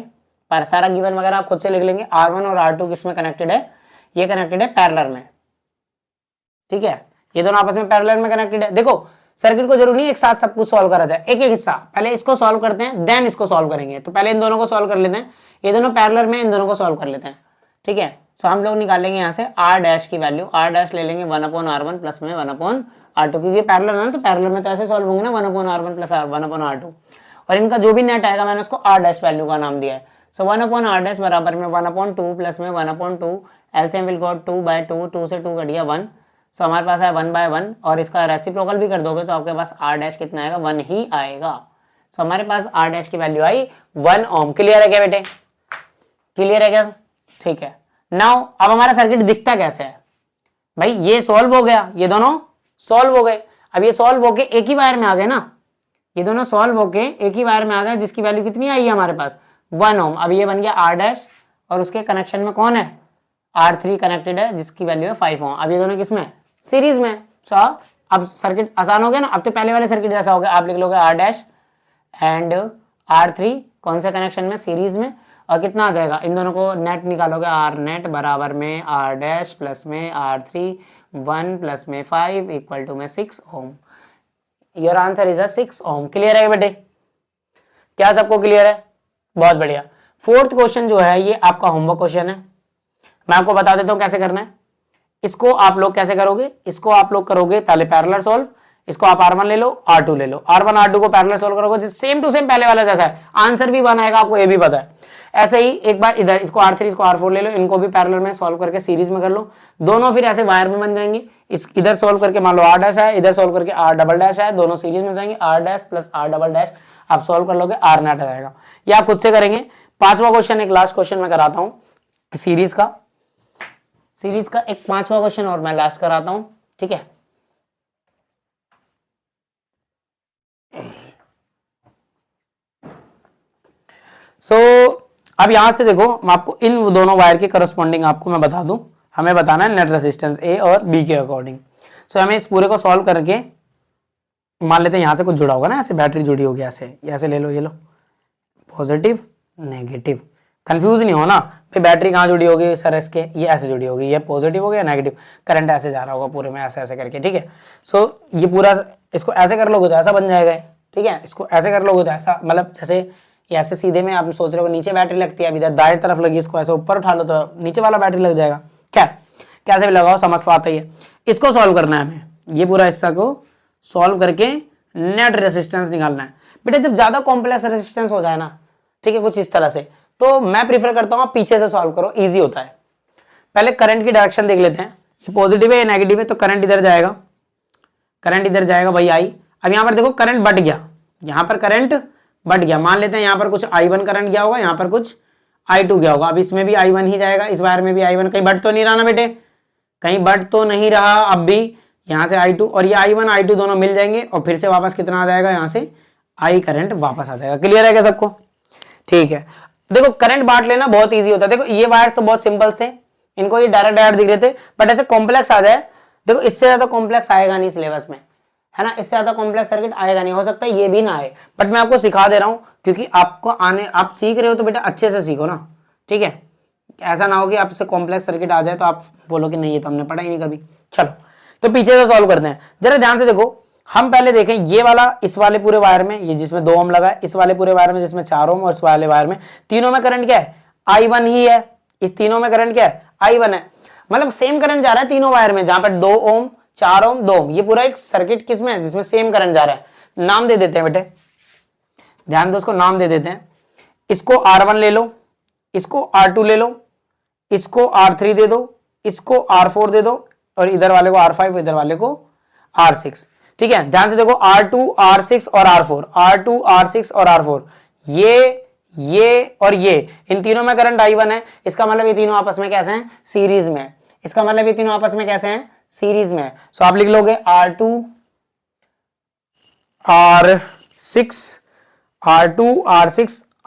पर सारा गिवन वगैरह आप खुद से लिख लेंगे। R1 और R2 किस में कनेक्टेड है, ये कनेक्टेड है पैरेलल में, ठीक है। ये दोनों आपस में पैरेलल में कनेक्टेड है। देखो सर्किट को जरूरी नहीं एक साथ सब कुछ सॉल्व करा जाए, एक एक हिस्सा, पहले इसको सॉल्व करते हैं देन इसको सॉल्व करेंगे। तो पहले इन दोनों को सॉल्व कर लेते हैं, ये दोनों पैरेलल में, इन दोनों को सॉल्व कर लेते हैं, ठीक है। सो हम लोग निकालेंगे यहाँ से R डैश की वैल्यू, R डैश ले लेंगे 1/R1 प्लस में 1/R2, क्योंकि पैरेलल है ना, तो पैरेलल में तो ऐसे सॉल्व होंगे ना, 1/R1 प्लस 1/R2, और इनका जो भी नेट आएगा मैंने उसको R डैश वैल्यू का नाम दिया है। सो 1/R डैश बराबर में 1/2 प्लस में 1/2, एलसीएम विल गॉट 2/2, 2 से 2 कट गया 1। सो हमारे पास है 1/1, और इसका रेसिप्रोकल भी कर दोगे तो आपके पास R डैश कितना आएगा, 1 ही आएगा। सो हमारे पास R डैश की वैल्यू आई 1 ओम। क्लियर है क्या बेटे, क्लियर है क्या, ठीक है। नाउ अब हमारा सर्किट दिखता कैसे है भाई, ये सॉल्व हो गया, ये दोनों सॉल्व हो गए। अब ये सॉल्व होके एक ही वायर में आ गए ना, ये दोनों सॉल्व होके एक ही वायर में आ गए, जिसकी वैल्यू कितनी आई है हमारे पास, 1 ओम। अब ये बन गया R डैश, और उसके कनेक्शन में कौन है, R3 कनेक्टेड है, जिसकी वैल्यू है 5 ओम। अब ये दोनों किसमें, सीरीज में। सो अब सर्किट आसान हो गया ना। अब तो पहले वाले सर्किट जैसा हो गया, आप लिख लोगे R डैश एंड R3 कौन से कनेक्शन में, सीरीज में, और कितना आ जाएगा, इन दोनों को नेट निकालोगे, आर नेट बराबर में आर डैश प्लस में आर थ्री 1 प्लस में 5 इक्वल टू में 6 ohm. Your answer is 6 ohm. Clear है बेटे, क्या सबको क्लियर है? बहुत बढ़िया। फोर्थ क्वेश्चन जो है ये आपका होमवर्क क्वेश्चन है, मैं आपको बता देता हूं कैसे करना है। इसको आप लोग कैसे करोगे, इसको आप लोग करोगे पहले पैरेलल सॉल्व, इसको आप R1 ले लो R2 ले लो, R1 R2 को पैरेलल सॉल्व करोगे सेम टू सेम पहले वाला जैसा है, आंसर भी 1 आएगा, आपको ये भी पता है। ऐसे ही एक बार इधर इसको R3 इसको R4 ले लो, इनको भी पैरेलल में सॉल्व करके सीरीज में कर लो, दोनों फिर ऐसे वायर में बन जाएंगे। इस इधर सॉल्व करके मान लो R डैश है, इधर सॉल्व करके R डबल डैश है, दोनों सीरीज में जाएंगे, R dash plus R double dash आप सॉल्व कर लोगे, R नेट आ जाएगा। ये आप खुद से करेंगे। पांचवा क्वेश्चन, एक लास्ट क्वेश्चन मैं कराता हूं सीरीज का एक पांचवा क्वेश्चन और मैं लास्ट कराता हूं, ठीक है। अब यहां से देखो, मैं आपको इन दोनों वायर के करस्पॉन्डिंग आपको मैं बता दूं, हमें बताना है नेट रेजिस्टेंस ए और बी के अकॉर्डिंग। हमें इस पूरे को सॉल्व करके मान लेते हैं यहां से कुछ जुड़ा होगा ना, ऐसे बैटरी जुड़ी होगी, ऐसे ले लो, ये लो पॉजिटिव नेगेटिव, कंफ्यूज नहीं होना भाई बैटरी कहाँ जुड़ी होगी सर, इसके ये ऐसे जुड़ी होगी, ये पॉजिटिव हो गया नेगेटिव, करंट ऐसे जा रहा होगा पूरे में ऐसे करके, ठीक है। ये पूरा इसको ऐसे कर लोगे तो ऐसा बन जाएगा, ठीक है। इसको ऐसे कर लोगे तो ऐसा, मतलब जैसे ऐसे सीधे में आप सोच रहे हो नीचे बैटरी लगती है, अब इधर दाएं तरफ लगी, इसको ऐसे ऊपर उठा लो तो नीचे वाला बैटरी लग जाएगा। क्या कैसे भी लगाओ, समझ तो आता ही है। इसको सॉल्व करना है हमें, ये पूरा हिस्सा को सॉल्व करके नेट रेजिस्टेंस निकालना है। बेटा जब ज्यादा कॉम्प्लेक्स रेजिस्टेंस हो जाए ना, ठीक है, कुछ इस तरह से, तो मैं प्रीफर करता हूं आप पीछे से सॉल्व करो, इजी होता है। पहले करंट की डायरेक्शन देख लेते हैं, ये पॉजिटिव है या नेगेटिव है, तो करंट इधर जाएगा, भाई आई। अब यहां पर देखो करंट बढ़ गया, यहां पर करंट बढ़ गया, मान लेते हैं यहां पर कुछ I1 करंट गया होगा, यहां पर कुछ I2 गया होगा, अब इसमें भी I1 ही जाएगा, इस वायर में भी I1, कहीं बढ़ तो नहीं रहा ना बेटे, कहीं बढ़ तो नहीं रहा, अब भी यहां से I2 और ये I1 I2 दोनों मिल जाएंगे और फिर से वापस कितना आ जाएगा, यहां से I करंट वापस आ जाएगा। क्लियर है क्या सबको? ठीक है। देखो करंट बांट लेना बहुत ईजी होता है। देखो ये वायर्स तो बहुत सिंपल थे, इनको ये डायरेक्ट दिख रहे थे, बट ऐसे कॉम्प्लेक्स आ जाए, देखो इससे ज्यादा कॉम्प्लेक्स आएगा नहीं सिलेबस में, है ना, इससे ज्यादा कॉम्प्लेक्स सर्किट आएगा नहीं, हो सकता है ये भी ना आए, बट मैं आपको सिखा दे रहा हूं क्योंकि आपको आप सीख रहे हो तो बेटा अच्छे से सीखो ना, ठीक है। ऐसा ना हो कि आपसे कॉम्प्लेक्स सर्किट आ जाए तो आप बोलो कि नहीं ये तो हमने पढ़ा ही नहीं कभी। चलो तो पीछे से सॉल्व करते हैं, जरा ध्यान से देखो। हम पहले देखें ये वाला, इस वाले पूरे वायर में ये जिसमें 2 ओम लगा है, इस वाले पूरे वायर में जिसमें 4 ओम, और इस वाले वायर में तीनों में करंट क्या है, I1 ही है। इस तीनों में करंट क्या है, I1 है, मतलब सेम करंट जा रहा है तीनों वायर में, जहां पर 2 ओम 4 ओम 2 ओम, ये पूरा एक सर्किट किसमें है, जिसमें सेम करंट जा रहा है। नाम दे देते हैं बेटे, ध्यान दो, उसको नाम दे देते हैं। इसको R1 ले लो, इसको R2 ले लो, इसको R3 दे दो, इसको R4 दे दो, और इधर वाले को R5, इधर वाले को R6, ठीक है। ध्यान से देखो R2 R6 और R4, R2 R6 और R4, ये और ये, इन तीनों में करंट I1 है, इसका मतलब ये तीनों आपस में कैसे हैं, सीरीज में, इसका मतलब ये तीनों आपस में कैसे हैं, सीरीज में। सो आप लिख लोगे R2 R6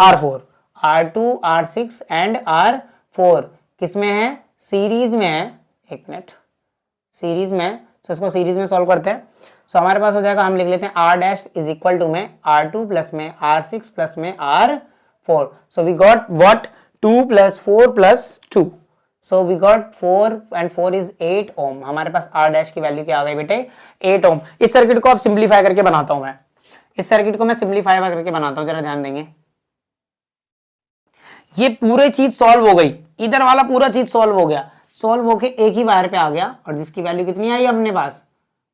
R4, R2 R6 and R4 किसमें है, सीरीज में है। एक मिनट, सीरीज में, सो इसको सीरीज में सॉल्व करते हैं। सो हमारे पास हो जाएगा, हम लिख लेते हैं R dash is equal to में R2 प्लस में R6 प्लस में R4। So we got what, 2 plus 4 plus 2, so we got 4 and 4 is 8 ohm. हमारे पास R डैश की वैल्यू क्या आ गई बेटे, 8 ओम। इस सर्किट को आप सिंप्लीफाई करके बनाता हूं मैं, इस सर्किट को मैं सिंप्लीफाई करके बनाता हूं, जरा ध्यान देंगे। ये पूरी चीज सॉल्व हो गई, इधर वाला पूरा चीज सॉल्व हो गया, सॉल्व होके एक ही वायर पे आ गया, और जिसकी वैल्यू कितनी आई अपने पास,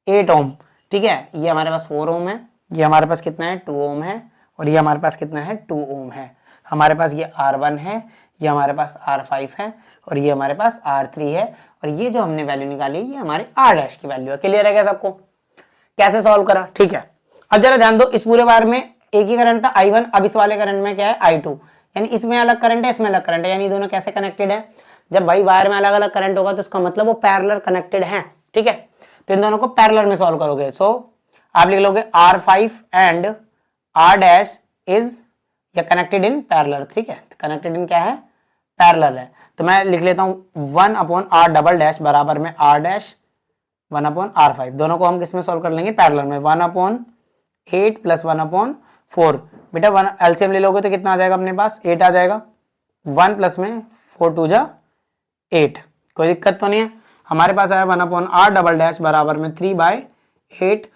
8 ओम, ठीक है। ये हमारे पास 4 ओम है, ये हमारे पास कितना है, 2 ओम है, और ये हमारे पास कितना है, 2 ओम है। हमारे पास ये R1 है, ये हमारे पास R5 है, और ये हमारे पास R3 है, और ये जो हमने वैल्यू निकाली ये हमारे R डैश की वैल्यू है। क्लियर है क्या सबको, कैसे सॉल्व करा, ठीक है। अब जरा ध्यान दो, इस पूरे वायर में एक ही करंट था I1, अब इस वाले करंट में क्या है, I2, यानी इसमें अलग करंट है, इसमें अलग करंट है, यानी दोनों कैसे कनेक्टेड है। जब भाई वायर में अलग अलग करंट होगा तो इसका मतलब वो पैरेलल कनेक्टेड है, ठीक है। तो इन दोनों को पैरेलल में सॉल्व करोगे, सो आप लिख लोगे R5 and R dash is या कनेक्टेड इन पैरेलल, ठीक है। कनेक्टेड इन क्या है, पैरेलल है। तो मैं लिख लेता हूं 1 अपॉन R डबल डैश बराबर में R डैश 1 अपॉन R5, दोनों को हम किस में सॉल्व कर लेंगे, पैरेलल में। 1 अपॉन 8 प्लस 1 अपॉन 4, बेटा 1 एलसीएम ले लोगे तो कितना आ जाएगा अपने पास, 8 आ जाएगा, 1 प्लस में 4 2 जा 8, कोई दिक्कत तो नहीं है। हमारे पास आया 1/r डबल डैश बराबर में 3/8।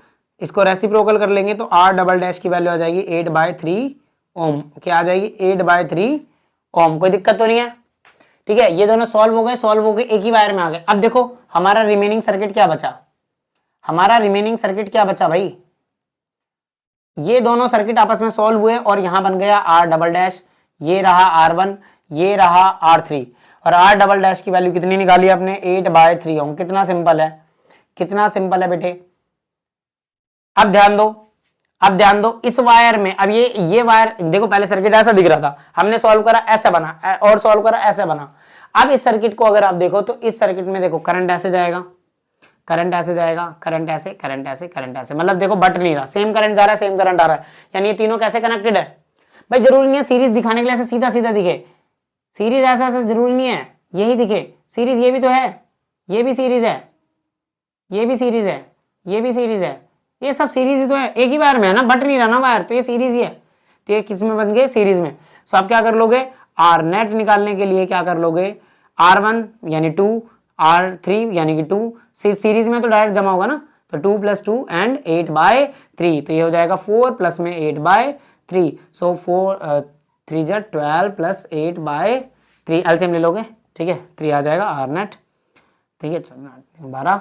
इसको रेसिप्रोकल कर लेंगे तो r डबल डैश की वैल्यू आ जाएगी 8/3 ओम। क्या आ जाएगी 8/3 ओम, कोई दिक्कत तो नहीं है। ठीक है, ये दोनों सॉल्व हो गए, एक ही वायर में आ गए। अब देखो हमारा रिमेनिंग सर्किट क्या बचा, हमारा रिमेनिंग सर्किट क्या बचा भाई, ये दोनों सर्किट आपस में सॉल्व हुए और यहां बन गया r डबल डैश, ये रहा r1, ये रहा r3, और r डबल डैश की वैल्यू कितनी निकाली आपने 8/3 ओम। कितना सिंपल है, कितना सिंपल है बेटे। अब ध्यान दो, अब ध्यान दो इस वायर में, अब ये वायर देखो, पहले सर्किट ऐसा दिख रहा था, हमने सॉल्व करा ऐसा बना, और सॉल्व करा ऐसा बना। अब इस सर्किट को अगर आप देखो तो इस सर्किट में देखो करंट ऐसे जाएगा, करंट ऐसे जाएगा, करंट ऐसे, करंट ऐसे, करंट ऐसे, मतलब देखो बट नहीं रहा, सेम करंट जा रहा है, सेम करंट आ रहा है, यानी ये तीनों कैसे कनेक्टेड है भाई। जरूरी नहीं है सीरीज दिखाने के लिए ऐसे सीधा सीधा दिखे, सीरीज ऐसा ऐसा जरूरी नहीं है यही दिखे, सीरीज ये भी तो है, ये भी सीरीज है, ये भी सीरीज है, ये भी सीरीज है, ये सब सीरीज ही तो है, एक ही वायर में है ना, बट नहीं रहा ना वायर, तो ये सीरीज ही है। तो ये किस में बन गए, सीरीज में। सो आप क्या कर लोगे, आर नेट निकालने के लिए क्या कर लोगे, R1 यानी 2, R3 यानी कि 2, सीरीज में तो डायरेक्ट जमा होगा ना, तो 2 + 2 एंड 8/3, तो ये हो जाएगा 4 प्लस में 8/3, सो 4 3 जा 12 प्लस 8/3, एलसीएम ले लोगे, ठीक है, 3 आ जाएगा आर नेट, ठीक है, 12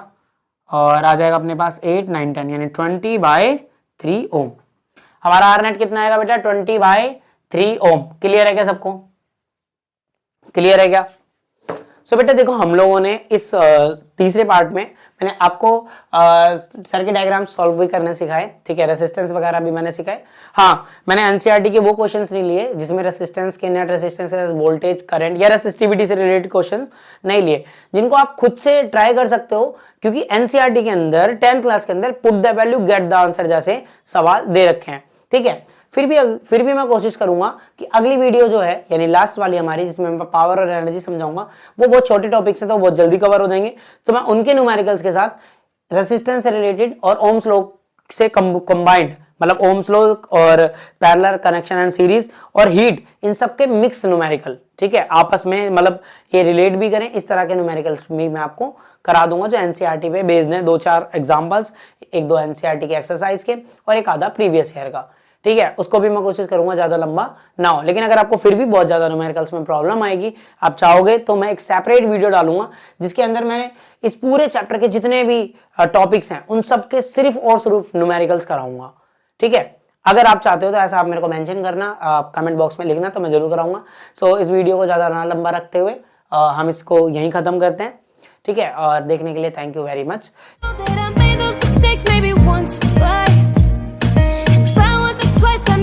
और आ जाएगा अपने पास 8 9 10 यानी 20/3 ओम। हमारा आर नेट कितना आएगा बेटा 20/3 ओम। क्लियर है क्या सबको, क्लियर है क्या। सो बेटा देखो हम लोगों ने इस तीसरे पार्ट में मैंने आपको सर्किट डायग्राम सॉल्व भी करने सिखाए, ठीक है, रेसिस्टेंस वगैरह भी मैंने सिखाए। हाँ, मैंने एनसीईआरटी के वो क्वेश्चंस नहीं लिए जिसमें रेसिस्टेंस के, नेट रेसिस्टेंस के, वोल्टेज, करंट या रेसिस्टिविटी से रिलेटेड क्वेश्चन नहीं लिए, जिनको आप खुद से ट्राई कर सकते हो, क्योंकि एनसीईआरटी के अंदर 10th क्लास के अंदर put the value get the answer जैसे सवाल दे रखे हैं, ठीक है। फिर भी मैं कोशिश करूंगा कि अगली वीडियो जो है यानी लास्ट वाली हमारी, जिसमें मैं पावर और एनर्जी समझाऊंगा, वो बहुत छोटे टॉपिक से तो बहुत जल्दी कवर हो जाएंगे, तो मैं उनके न्यूमेरिकल्स के साथ रेसिस्टेंस से रिलेटेड और ओम्स लॉ से कंबाइंड, मतलब ओम्स लॉ और पैरेलल कनेक्शन एंड सीरीज और हीट, इन सब के मिक्स न्यूमेरिकल, ठीक है, आपस में मतलब ये रिलेट भी करें, इस तरह के न्यूमेरिकल्स भी मैं आपको करा दूंगा जो एनसीईआरटी पे बेस्ड है। 2-4 एग्जांपल्स, 1-2 एनसीईआरटी के एक्सरसाइज के और एक आधा प्रीवियस ईयर का, ठीक है, उसको भी मैं कोशिश करूंगा ज्यादा लंबा ना हो। लेकिन अगर आपको फिर भी बहुत ज्यादा न्यूमेरिकल्स में प्रॉब्लम आएगी, आप चाहोगे तो मैं एक सेपरेट वीडियो डालूंगा जिसके अंदर मैंने इस पूरे चैप्टर के जितने भी टॉपिक्स हैं उन सब के सिर्फ और सिर्फ न्यूमेरिकल्स कराऊंगा, ठीक है। अगर आप चाहते हो तो ऐसा आप मेरे को मेंशन करना, कमेंट बॉक्स में लिखना, तो मैं जरूर कराऊंगा। सो इस वीडियो को ज्यादा ना लंबा रखते हुए हम इसको यहीं खत्म करते हैं, ठीक है, और देखने के लिए थैंक यू वेरी मच।